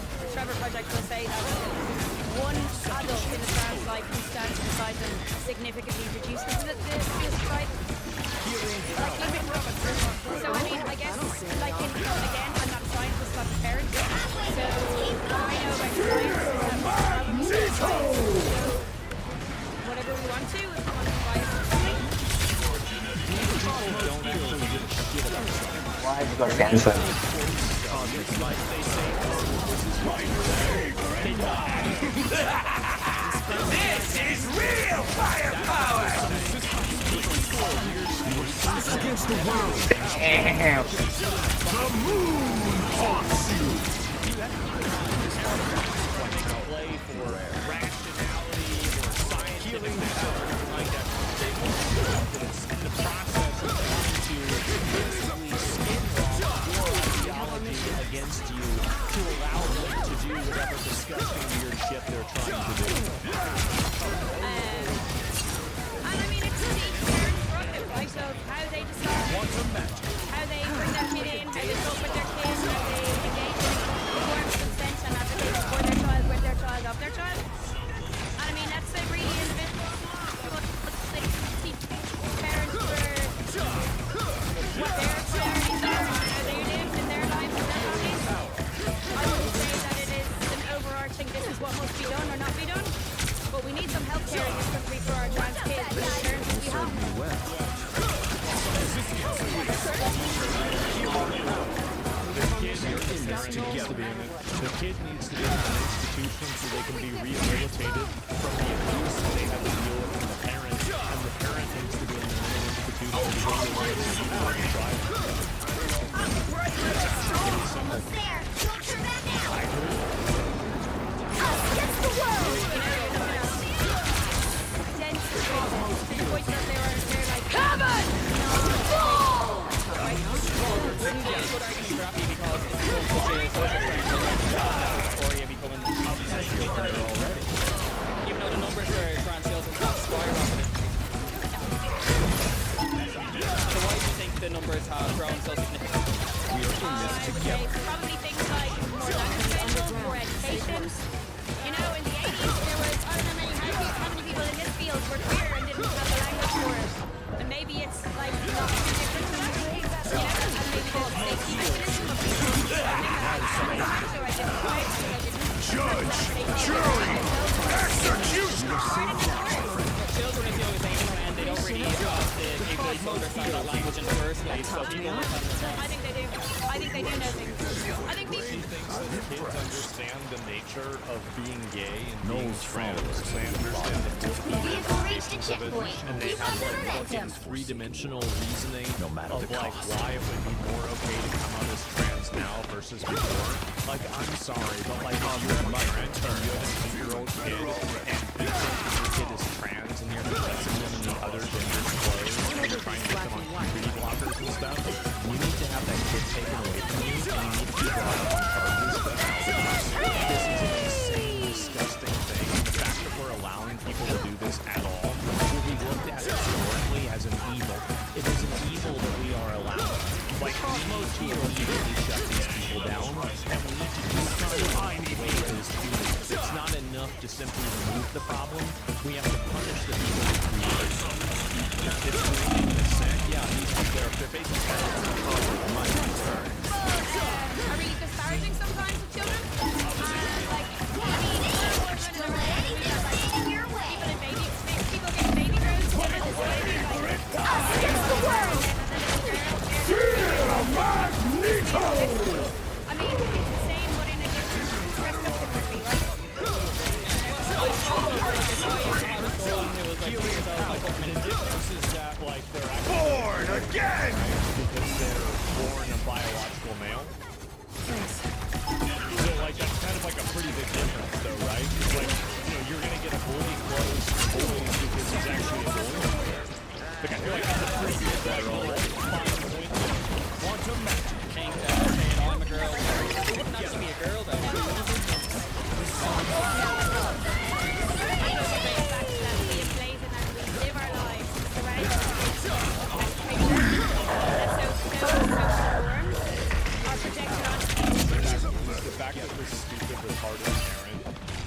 Project will say that one adult in a trans life who stands beside them significantly reduces the suicide. So I mean, I guess, like again, I'm not a scientist, I'm a parent. So what I know about science is that whatever we want to, if we want to buy something. People don't actually give a shit about science. Why have you got cancer? This is real firepower! Against the world! The moon haunts you! Play for rationality or science healing like that. They want in the process of trying to basically skinwalk your ideology against you to allow them to do whatever disgusting weird shit they're trying to do. And I mean, it's really prerogative, right? So how they decide, how they bring their kid in, how they talk with their kids, how they engage in informed consent and advocate for their child, with their child, of their child. And I mean, that's a really individual. They teach parents what their priorities are, how they live in their lives and their families. parent needs to be in it. The kid needs to be in an institution so they can be rehabilitated from the abuse that they have to deal with from the parent, and the parent needs to be in an institution because they want to see how to try. Almost there. Don't turn back now. Us against the world. Heaven! Even though the numbers for trans sales have skyrocketed. So why do you think the numbers have grown so significantly? We are in this together. Probably things like more language available, more education. You know, in the 80s, there was, I don't know how many people in this field were queer and didn't have the language for it. And maybe it's like not too different from that. You know, and maybe there's safety mechanism of people so I didn't quite, so I didn't. Judge, jury, executioner! Children is the only thing, and they don't really understand that language in the first place. So people I think they do. I think they do know things. I think these She thinks that the kids understand the nature of being gay and being trans. They understand the implications of it, and they have like fucking three-dimensional reasoning of like why it would be more okay to come out as trans now versus before. Like, I'm sorry, but like if you're a parent and you have an 8-year-old kid and you think your kid is trans and you're possessing them in the other gender's clothes and you're trying to get them on puberty blockers and stuff, you need to have that kid taken away from you and you need to be brought up on charges. This is an insane, disgusting thing. The fact that we're allowing people to do this at all will be looked at historically as an evil. It is an evil that we are allowed. Like, we need to immediately shut these people down, and we need to do something way it is doing. It's not enough to simply remove the problem. We have to punish the people who create it. If it's doing this sick, yeah, they're basically my concern. are really disparaging sometimes with children. Like, I mean, people in baby, people getting baby grows, children is baby, like, us against the world. Magneto! I mean, it's the same, but in a dressed up differently, right? And the difference is that, like, they're actually Born again! because they're born a biological male. So, like, that's kind of like a pretty big difference, though, right? It's like, you know, you're gonna get a bully clothes for bullies because he's actually a bully. Like, I feel like that's a pretty good better already. Quantum magic. I'm a girl. It wouldn't actually be a girl, though. The fact that this stupid, retarded parent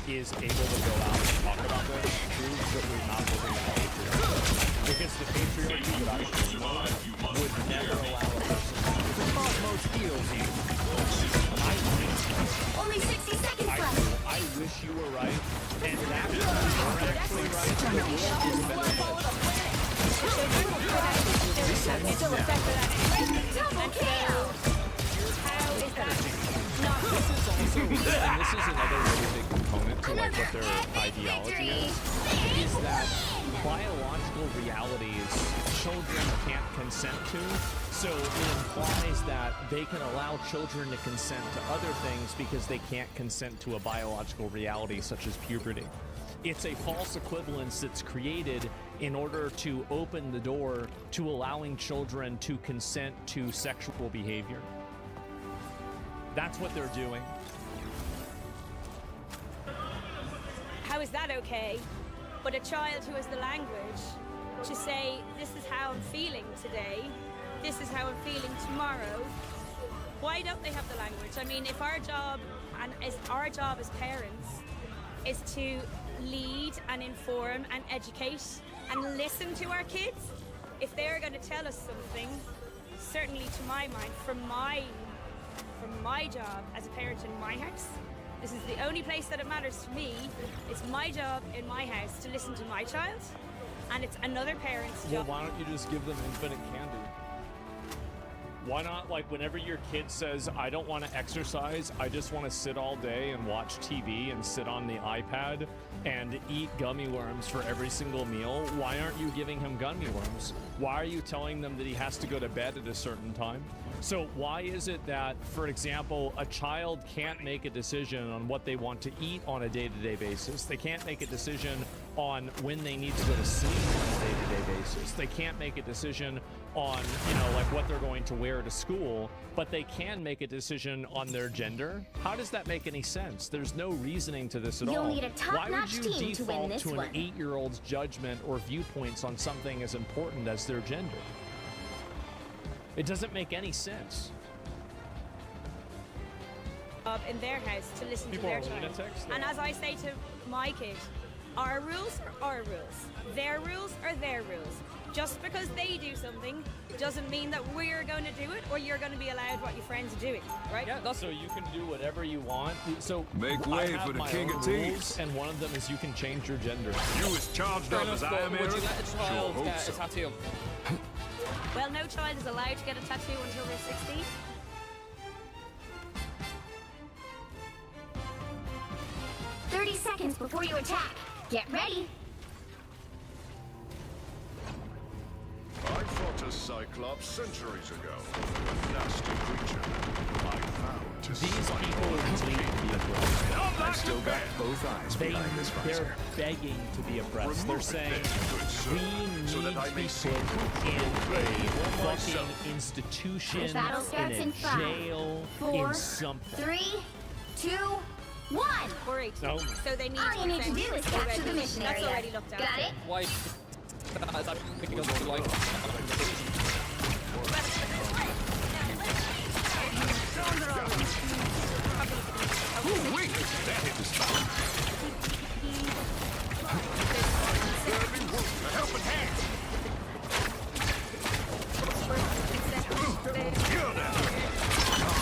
is able to go out and talk about this proves that we're not living in a patriarchy. Because the patriarchy that I dream of would never allow a person to cause most heals you. Only 60 seconds left. I wish you were right, and that means you're actually right. The world is a better place. Still affected that anyway. Double kill! How is that not This is also, and this is another really big component to like what their ideology is that biological realities children can't consent to. So it implies that they can allow children to consent to other things because they can't consent to a biological reality such as puberty. It's a false equivalence that's created in order to open the door to allowing children to consent to sexual behavior. That's what they're doing. How is that okay? But a child who has the language to say, this is how I'm feeling today, this is how I'm feeling tomorrow, why don't they have the language? I mean, if our job, and as our job as parents, is to lead and inform and educate and listen to our kids, if they're going to tell us something, certainly to my mind, from my job as a parent in my house, this is the only place that it matters to me. It's my job in my house to listen to my child, and it's another parent's Well, job. why don't you just give them infinite candy? Why not, like, whenever your kid says, I don't want to exercise, I just want to sit all day and watch TV and sit on the iPad and eat gummy worms for every single meal, why aren't you giving him gummy worms? Why are you telling them that he has to go to bed at a certain time? So why is it that, for example, a child can't make a decision on what they want to eat on a day-to-day basis? They can't make a decision on when they need to go to sleep on a day-to-day basis. They can't make a decision on, you know, like what they're going to wear to school, but they can make a decision on their gender. How does that make any sense? There's no reasoning to this at all. You'll need a top-notch Why would you team to win default this to one. an 8-year-old's judgment or viewpoints on something as important as their gender? It doesn't make any sense. In their house to listen People to are their child. lunatics, And as I say to my kid, our rules are our rules. Their rules are their rules. Just because they do something doesn't mean that we're going to do it or you're going to be allowed what your friends are doing, right? Yeah, so you can do whatever you want. So Make I way have for the my king own of rules, thieves. and one of them is you can change your gender. You as charged up as I am, Would you Aaron? let a child Sure get hope a so. tattoo? Well, no child is allowed to get a tattoo until they're 16. "30 seconds before you attack. Get ready." I fought a Cyclops centuries ago. A nasty creature. I vowed to These smite people all need its to be kin. oppressed. I still got both eyes behind this They're visor. begging to be oppressed. They're Remove it saying, then, good sir, we so that I need may to see be who put can in obey a for fucking myself. institution, The battle starts in in a 5, jail, 4, in something. 3, 2, 1. Or 8. No. So they need All you need to consent do is capture already. the mission That's area. already looked Got after. it? Why? Is that because you like Wait, that hit the spot. A helping hand. Kill them.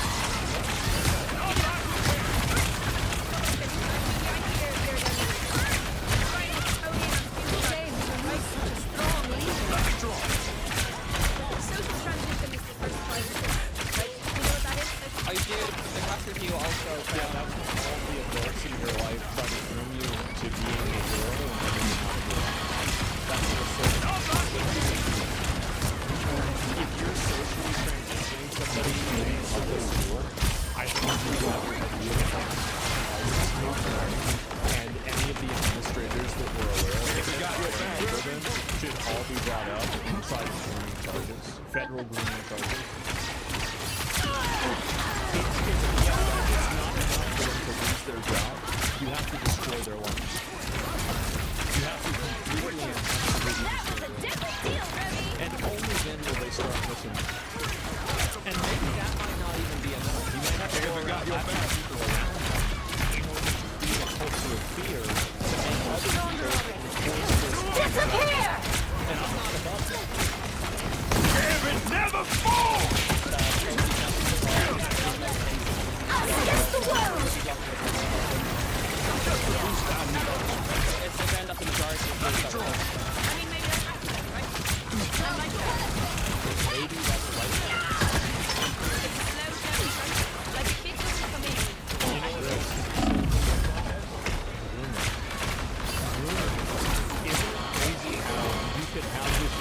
Social transition is the first part of it, right? You know what that is? I did the master heal also. Yeah, that's all the adults in your life trying to groom you to being a girl and then you're not a girl. That's what it's saying. If you're socially transitioning somebody in a public school, I think you have to be and any of the administrators that were aware of children should all be brought up and tried with grooming charges, federal grooming charges. To lose their job, you have to destroy their lives. You have to completely and absolutely destroy them. And only then will they start listening. And maybe that might not even be enough. You might have to go around having people around you in order to be a culture of fear to make other people enforce this. Disappear! And I'm not above that. Damn it, never fall! Against the world! It's the end up in the majority of the stuff. I mean, maybe that's happening, right? I like that. Maybe that's right. It's a slow journey, right? Like a kid doesn't come in. You know what else? Isn't it crazy how you could have this?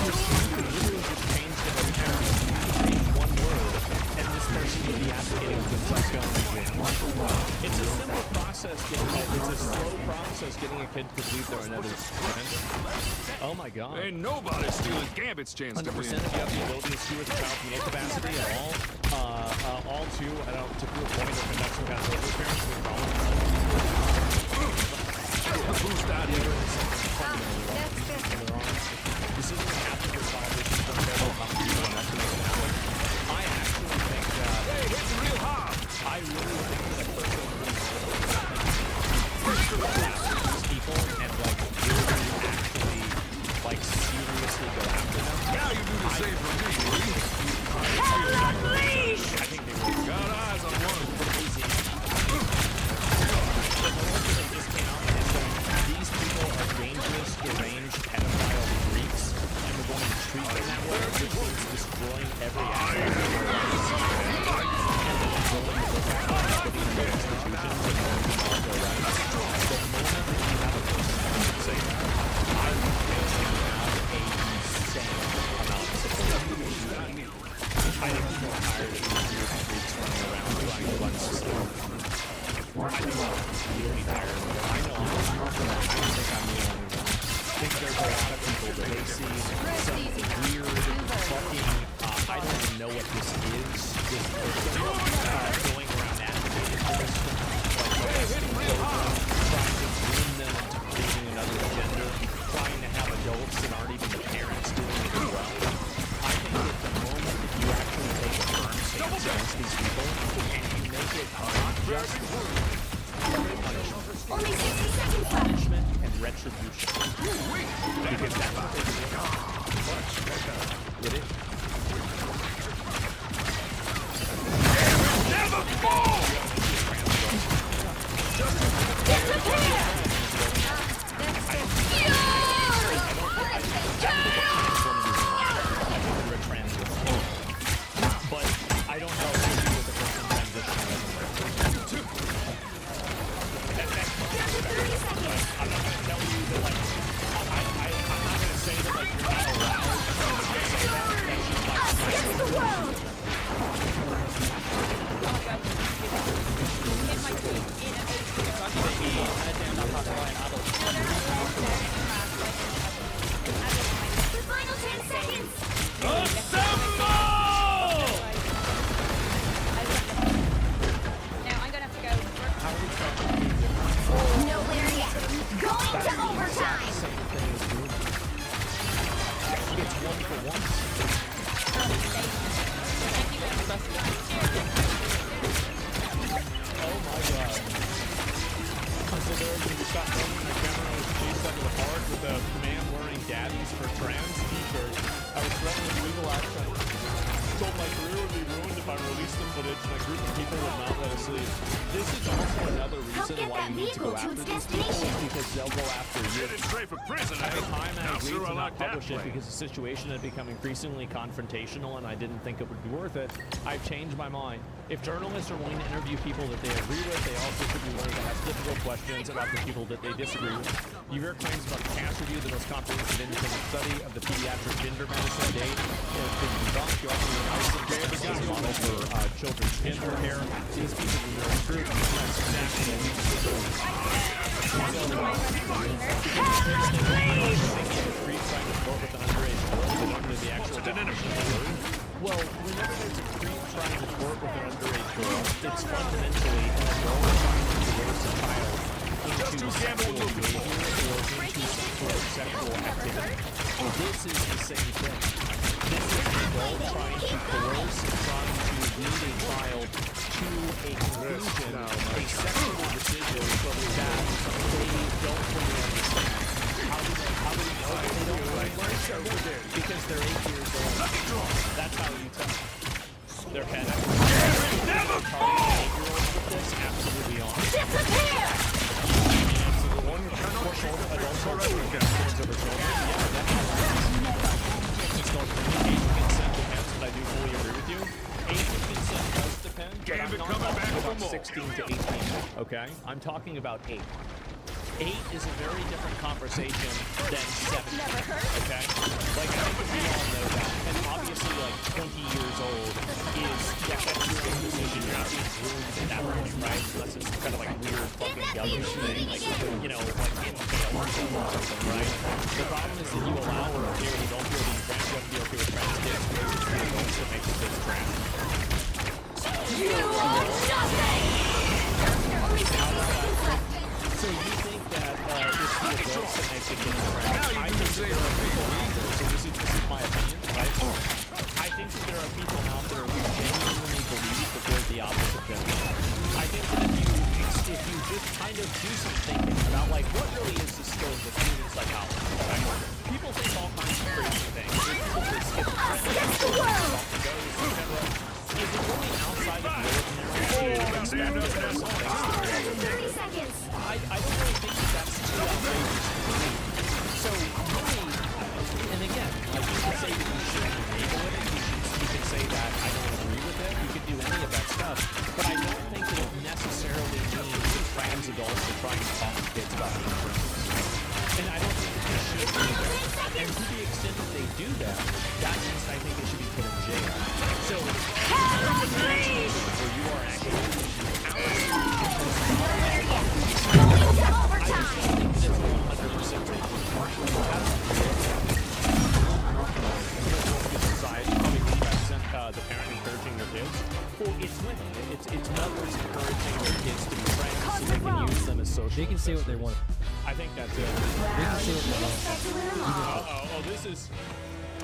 You could literally just change the vocabulary, change one word, and this person would be advocating for themselves going to jail. It's a simple process. It's a slow process getting a kid to believe they're another friend. Oh my God. Ain't nobody stealing Gambit's chance to 100% win. if you have the ability to steward the child's mental capacity at all. All to prove a point or conduct some kind of social experience with problems. Boost out here. This isn't a happen to solve this from federal companies and that's to make it happen. I actually think that Hey, hit you real hard. I really think that a person who's these people and like really actually like seriously go after them. Now you do the same for me, will you? I think they will. Got eyes on one. Crazy. But the whole thing that just came out is that these people are dangerous, deranged, pedophile freaks, and we're going to treat tired of these weird freaks running around trying to run systems. I think you'll be tired of it. I know I'm not. I don't think I'm the only one. I think there's a lot of people that they see some weird fucking, I don't even know what this is, this person going around advocating for this, trying to groom them into creating another gender, trying to have adults that aren't even the parents doing it as well. I think that the moment that you actually take a firm stance against these people, and you make it not just punishment and retribution. Because that's what it is. It is. Never fall! But I don't know if you with the person transitioning. I'm not going to tell you that, like, I'm not going to say that, like, you're not allowed to say that. That's just like, against the world! The final 10 seconds! Now I'm gonna have to go work. Nowhere yet! Going to overtime! It's one for one. Oh my god. So there are going to be shot running and the camera was chased under the heart with a man wearing daddies for trans t-shirt. I was threatened with legal action. Told my career would be ruined if I released the footage and a group of people would not let us leave. This is also another reason why you need to go after these people, because they'll go after you. Straight for prison, At the time, I agreed to not publish it because the situation had become increasingly confrontational and I didn't think it would be worth it. I've changed my mind. If journalists are willing to interview people that they agree with, they also should be willing to ask difficult questions about the people that they disagree with. You hear claims about the Cass Review, the most comprehensive independent study of the pediatric gender medicine to date, has been debunked. You also hear Iceland Grave as a model for children's gender care. These people in their group, that's exactly what we well, whenever there's a creep trying to flirt with an underage girl, it's fundamentally an adult trying to coerce a child into sexual behavior or into some sort of sexual activity. This is the same thing. This is an adult trying to coerce and trying to lead a child to a conclusion, a sexual decision that they don't fully understand. How do they know they don't fully understand? Because they're 8 years old. That's how you tell. They're head up. Never fall! 8-year-olds with this, absolutely on. Disappear! Adults over children. Yeah, definitely. It's called age consent depends, but I do fully agree with you. Age of consent does depend, but I'm not talking about 16 to 18, okay? I'm talking about 8. 8 is a very different conversation than 17, okay? Like, I think we all know that. And obviously, like, 20 years old is, that's your own decision. You're not being groomed at that point, right? Unless it's kind of like weird fucking youngish thing, like, you know, like inhale or something, right? The problem is that you allow or appear you don't feel being trans, you have to be okay with trans kids, because it's not adults that make the kids trans. You want nothing! So you think that it's the adults that make the kids trans? I think that there are people out there, so this is my opinion, right? I think that there are people out there who genuinely believe that they're the opposite gender. I think that if you just kind of do some thinking about, like, what really is the scope of human psychology, right? People think all kinds of crazy things. There's people that skip is it really outside of the ordinary to expect that there are some things that are 30 seconds. I don't really think that that's too outrageous to me. So, really, and again, like, you can say that you should enable it, you can say that I don't agree with it, you can do any of that stuff, but I don't think that it necessarily means that trans adults are trying to talk to kids about being trans. And I don't think that they should do that. And to the extent that they do that, that means I think they should be put in jail. So, Well, it's limited. It's mothers encouraging their kids to be friends so they can use them as social. They can say what they want. I think that's it. They can say what they want. Uh-oh. Oh, this is...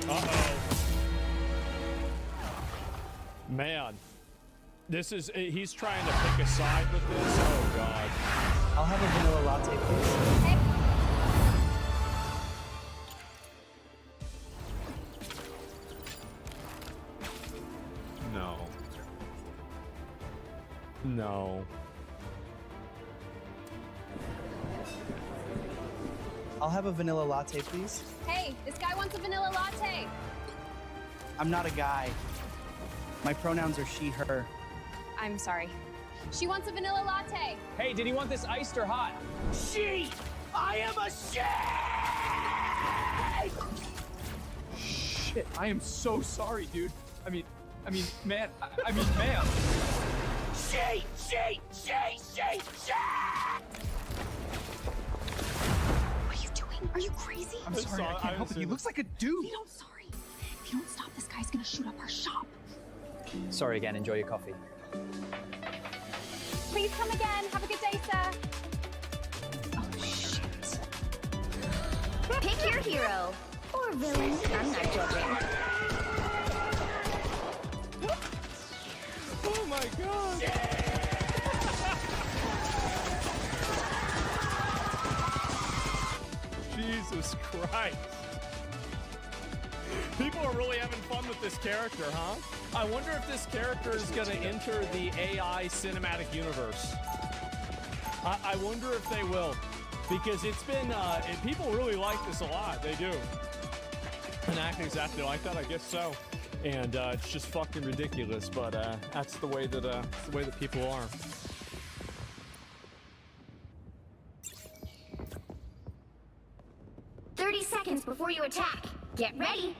Uh-oh. Man. This is... He's trying to pick a side with this. Oh, God. I'll have a vanilla latte, please. No. No. I'll have a vanilla latte, please. Hey, this guy wants a vanilla latte. I'm not a guy. My pronouns are she, her. I'm sorry. She wants a vanilla latte. Hey, did he want this iced or hot? She! I am a she! Shit, I am so sorry, dude. I mean, man. I mean, man. She! What are you doing? Are you crazy? I'm sorry, I can't help it. He looks like a dude. You don't sorry. If you don't stop, this guy's gonna shoot up our shop. Sorry again, enjoy your coffee. Please come again. Have a good day, sir. Oh, shit. Pick your hero. Or villain. I'm not judging. Oh my God! Jesus Christ! People are really having fun with this character, huh? I wonder if this character is going to enter the AI cinematic universe. I wonder if they will, because it's been people really like this a lot. They do. And act exactly like that, I guess so. And it's just fucking ridiculous, but that's the way that people are. "30 seconds before you attack. Get ready."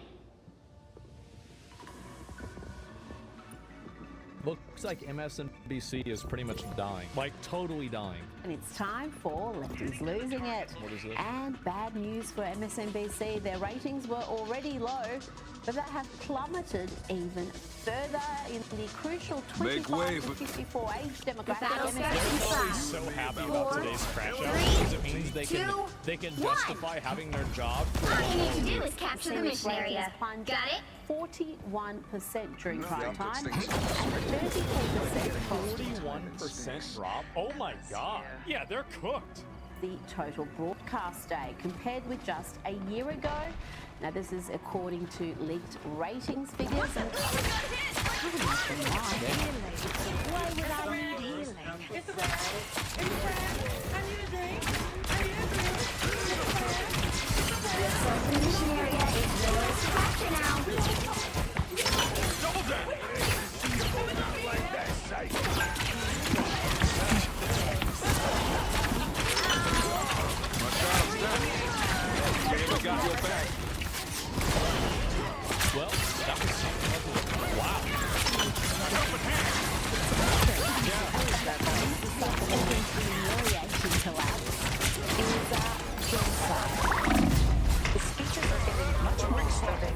Looks like MSNBC is pretty much dying, like totally dying. And it's time for Lefties Losing It. What is this? And bad news for MSNBC. Their ratings were already low, but they have plummeted even further in the crucial 25 to 54 age demographic. I'm so happy about today's crash out because it means they can justify having their job. All you need to do is capture the mission area. Got it? 41% during prime time, and 34% 41% drop? Oh my God! Yeah, they're cooked. The total broadcast day compared with just a year ago. Now this is according to leaked ratings figures. And why would I need healing? It's a wrap. Are you I need a drink. I need a drink. The mission area is yours to capture now. Double down! Not like that, sight. We got your back. Well, that was wow. The speeches are getting much more disturbing.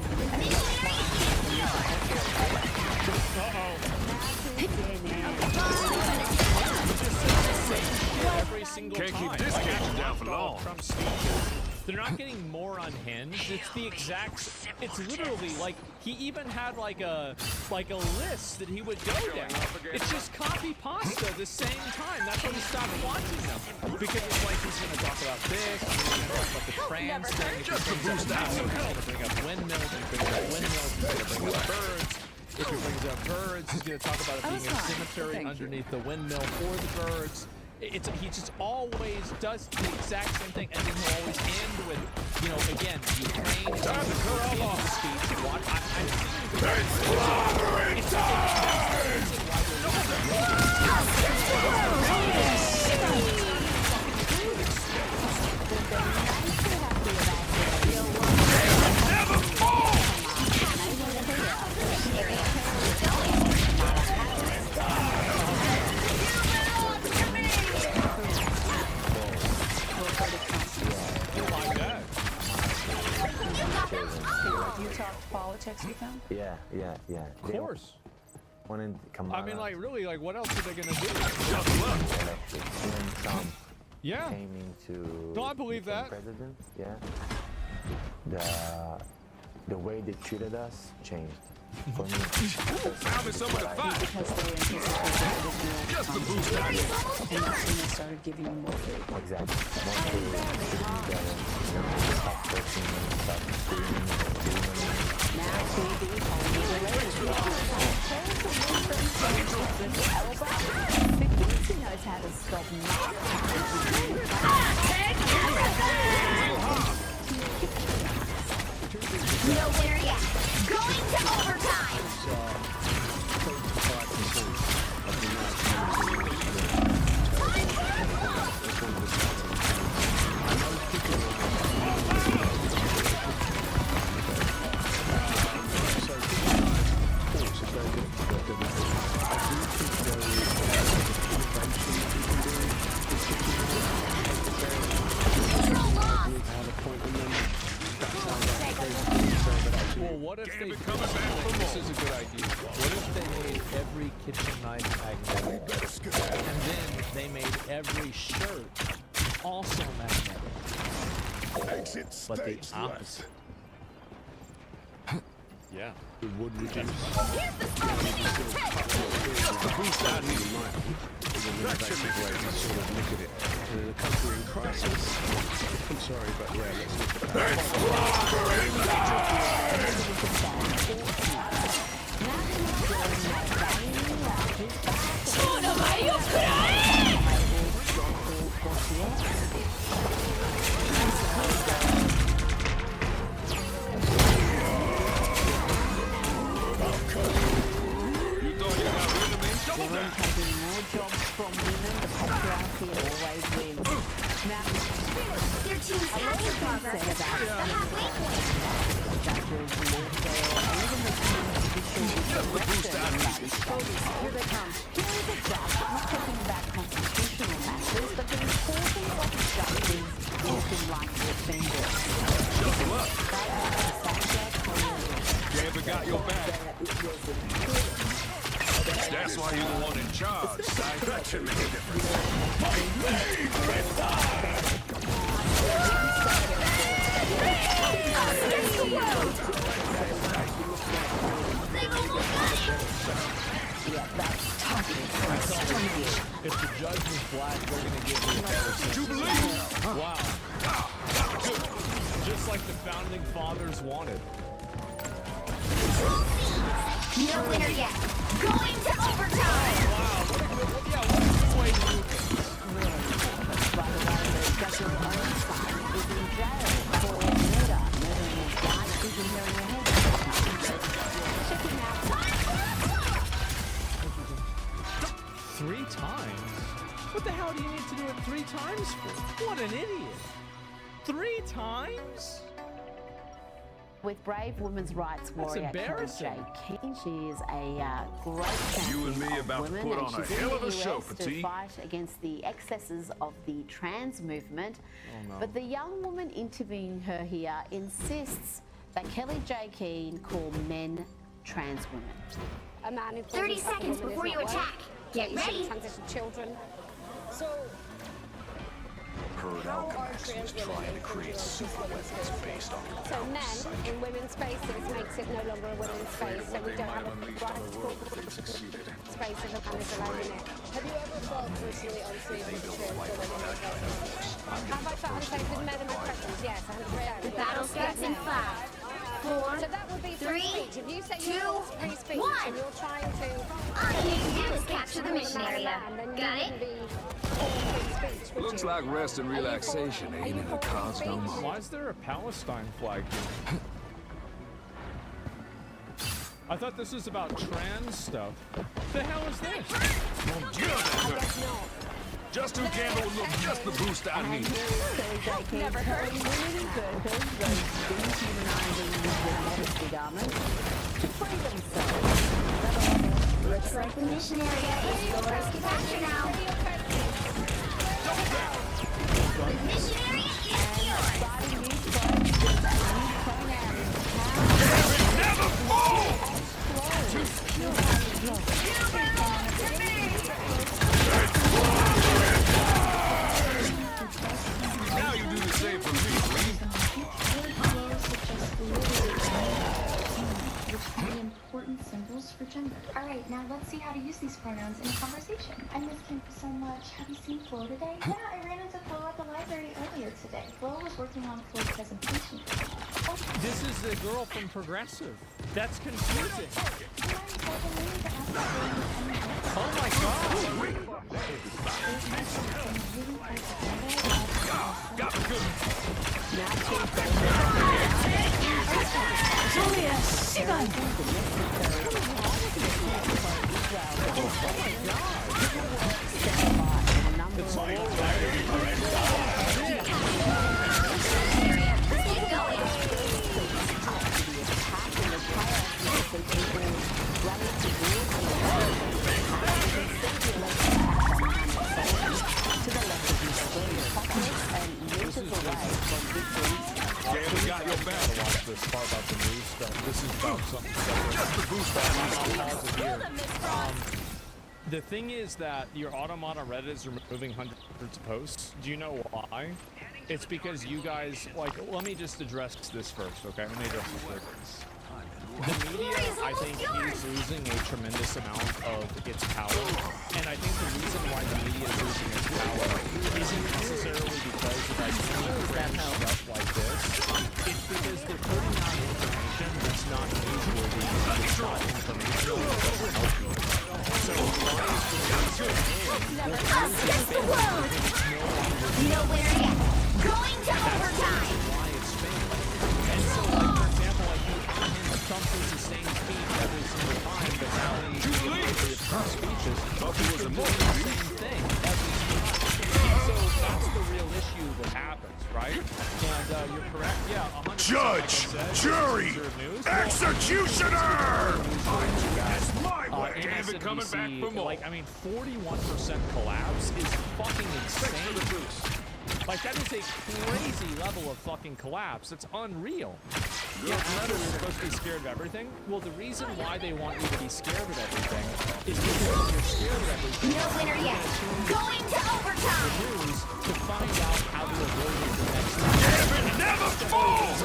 Every single time. Can't keep this game down for long. Trump's speeches. They're not getting more unhinged. It's the exact. It's literally like he even had like a list that he would go down. It's just copy pasta the same time. That's why we stopped watching them, because it's like he's gonna talk about this, he's gonna talk about the trans thing. Just to boost that. He's gonna bring up windmills. He's gonna bring up windmills. He's gonna bring up birds. If he brings up birds, he's gonna talk about it being a cemetery underneath the windmill for the birds. He just always does the exact same thing, and then he'll always end with, you know, again, Ukraine. Time to cut off speech. What You talk politics with them? Yeah. Of course. I mean, like, really, like, what else are they gonna do? When Trump Yeah. came into No, I believe became that. president, the way they treated us changed. For me, Found me somewhere to fight. Just the boost I need. And that's when they started giving you more food. exactly. More food, treating me better, stop pushing me, stop screaming, Now TV only related to because he knows how to stop No winner yet. Going to overtime. Well, what if they this is a good idea. What if they made every kitchen knife magnetic, and then they made every shirt also magnetic? But the opposite. Yeah, it would reduce. Just the boost I need. That should be way to sort of look at it. In a country in crisis. I'm sorry, but yeah, let's look at that. Women can do more jobs from women, the patriarchy always wins. Now, Your team's a lot capture has been progress said is about past the halfway point. judges, lawfare, and even the here they come. Here is a judge not talking about constitutional matters, but the importance of justice looking like the offender. Never got your back. That's why you're the one in charge. That should make a difference. Against the world. They've almost got it. Yeah, that's tough. If the judge was black, they're going to give me a better sentence. Wow. Just like the founding fathers wanted. No winner yet. Going to overtime. Wow. What a good way to do this. By the way, the judge's own son is in jail for murder. Murdering his wife, sticking her in the head. Check him out. 3 times? What the hell do you need to do it 3 times for? What an idiot. 3 times? With brave women's rights warrior Kelly embarrassing. J. Keane. She is a great champion You and me of about to women, put and on a she's hell in of the a show, US to Petite. fight against the excesses of the trans movement. no. But the young woman interviewing her here insists that Kelly J. Keane call men trans women. A man who 30 seconds before you attack. Get ready. Transition children. So, Herd Alchemax was trying to create super weapons based on so men in women's spaces makes it no longer a women's space, so we don't have a right to call space if a man is allowed in it. Have you ever felt personally unsafe with trans women in your spaces? Have I felt unsafe with men in my presence? Yes, 100%. The battle starts in 5, 4, So that would be free 3, speech. If you say 2, you're free speech 1. and you're trying to All you need to do is capture the mission area. Got it? Looks like rest and relaxation ain't in the cards no more. Why is there a Palestine flag here? I thought this was about trans stuff. The hell is this? Just who can look just the boost I need. Never heard. Women workers, those dehumanizing with modesty garments, to free themselves. Looks like the mission area is yours to capture now. The mission area is yours. Starting new clothes with a new pronoun. Never fall! Clothes. Now you do the same for me, please. Which can be important symbols for gender. Alright, now let's see how to use these pronouns in a conversation. I miss Kim so much. Have you seen Flo today? Yeah, I ran into Flo at the library earlier today. Flo was working on Flo's presentation. This is the girl from Progressive. That's confusing. Oh my god! We got your back. To watch this part about the news stuff. This is about something separate. Just to boost that. The thing is that your automata Reddit is removing hundreds of posts. Do you know why? It's because you guys, like, let me just address this first, okay? Let me address this first. The media, I think, is losing a tremendous amount of its power. And I think the reason why the media is losing its power isn't necessarily because of like stuff like this. It's because they're putting out information that's not newsworthy, it's not informational, it doesn't help you. So why is the Nowhere yet. Going to overtime. Why it's fake. And so, like, for example, like Trump was the same speech every single time, but now in the Trump speeches, he was doing the same thing every single time. So that's the real issue that happens, right? And you're correct, yeah, 100%. Judge, jury, executioner! That's my way. David coming back for more. Like, I mean, 41% collapse is fucking insane. Like, that is a crazy level of fucking collapse. It's unreal. Yeah, remember, we're supposed to be scared of everything? Well, the reason why they want you to be scared of everything is because if you're scared of everything, no winner yet. Going to overtime. The news to find out how to avoid it the next time. David never falls!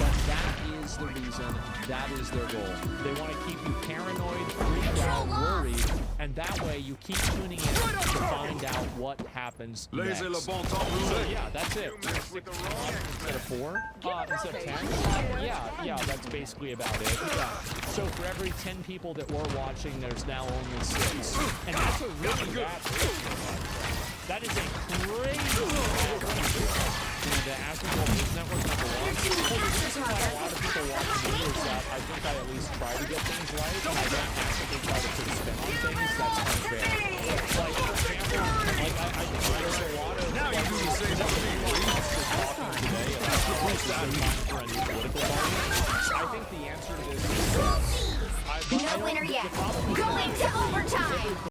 But that is the reason, that is their goal. They want to keep you paranoid, freaked out, worried, and that way you keep tuning in to find out what happens next. So yeah, that's it. Instead of 4? Instead of 10? Yeah, that's basically about it. Yeah. So for every 10 people that were watching, there's now only 6. And that's a really bad ratio. That is a crazy and After News Network #1. Well, the reason why a lot of people watch me is that I think I at least try to get things right, and I don't actively try to put a spin on things that's unfair. Like, for example,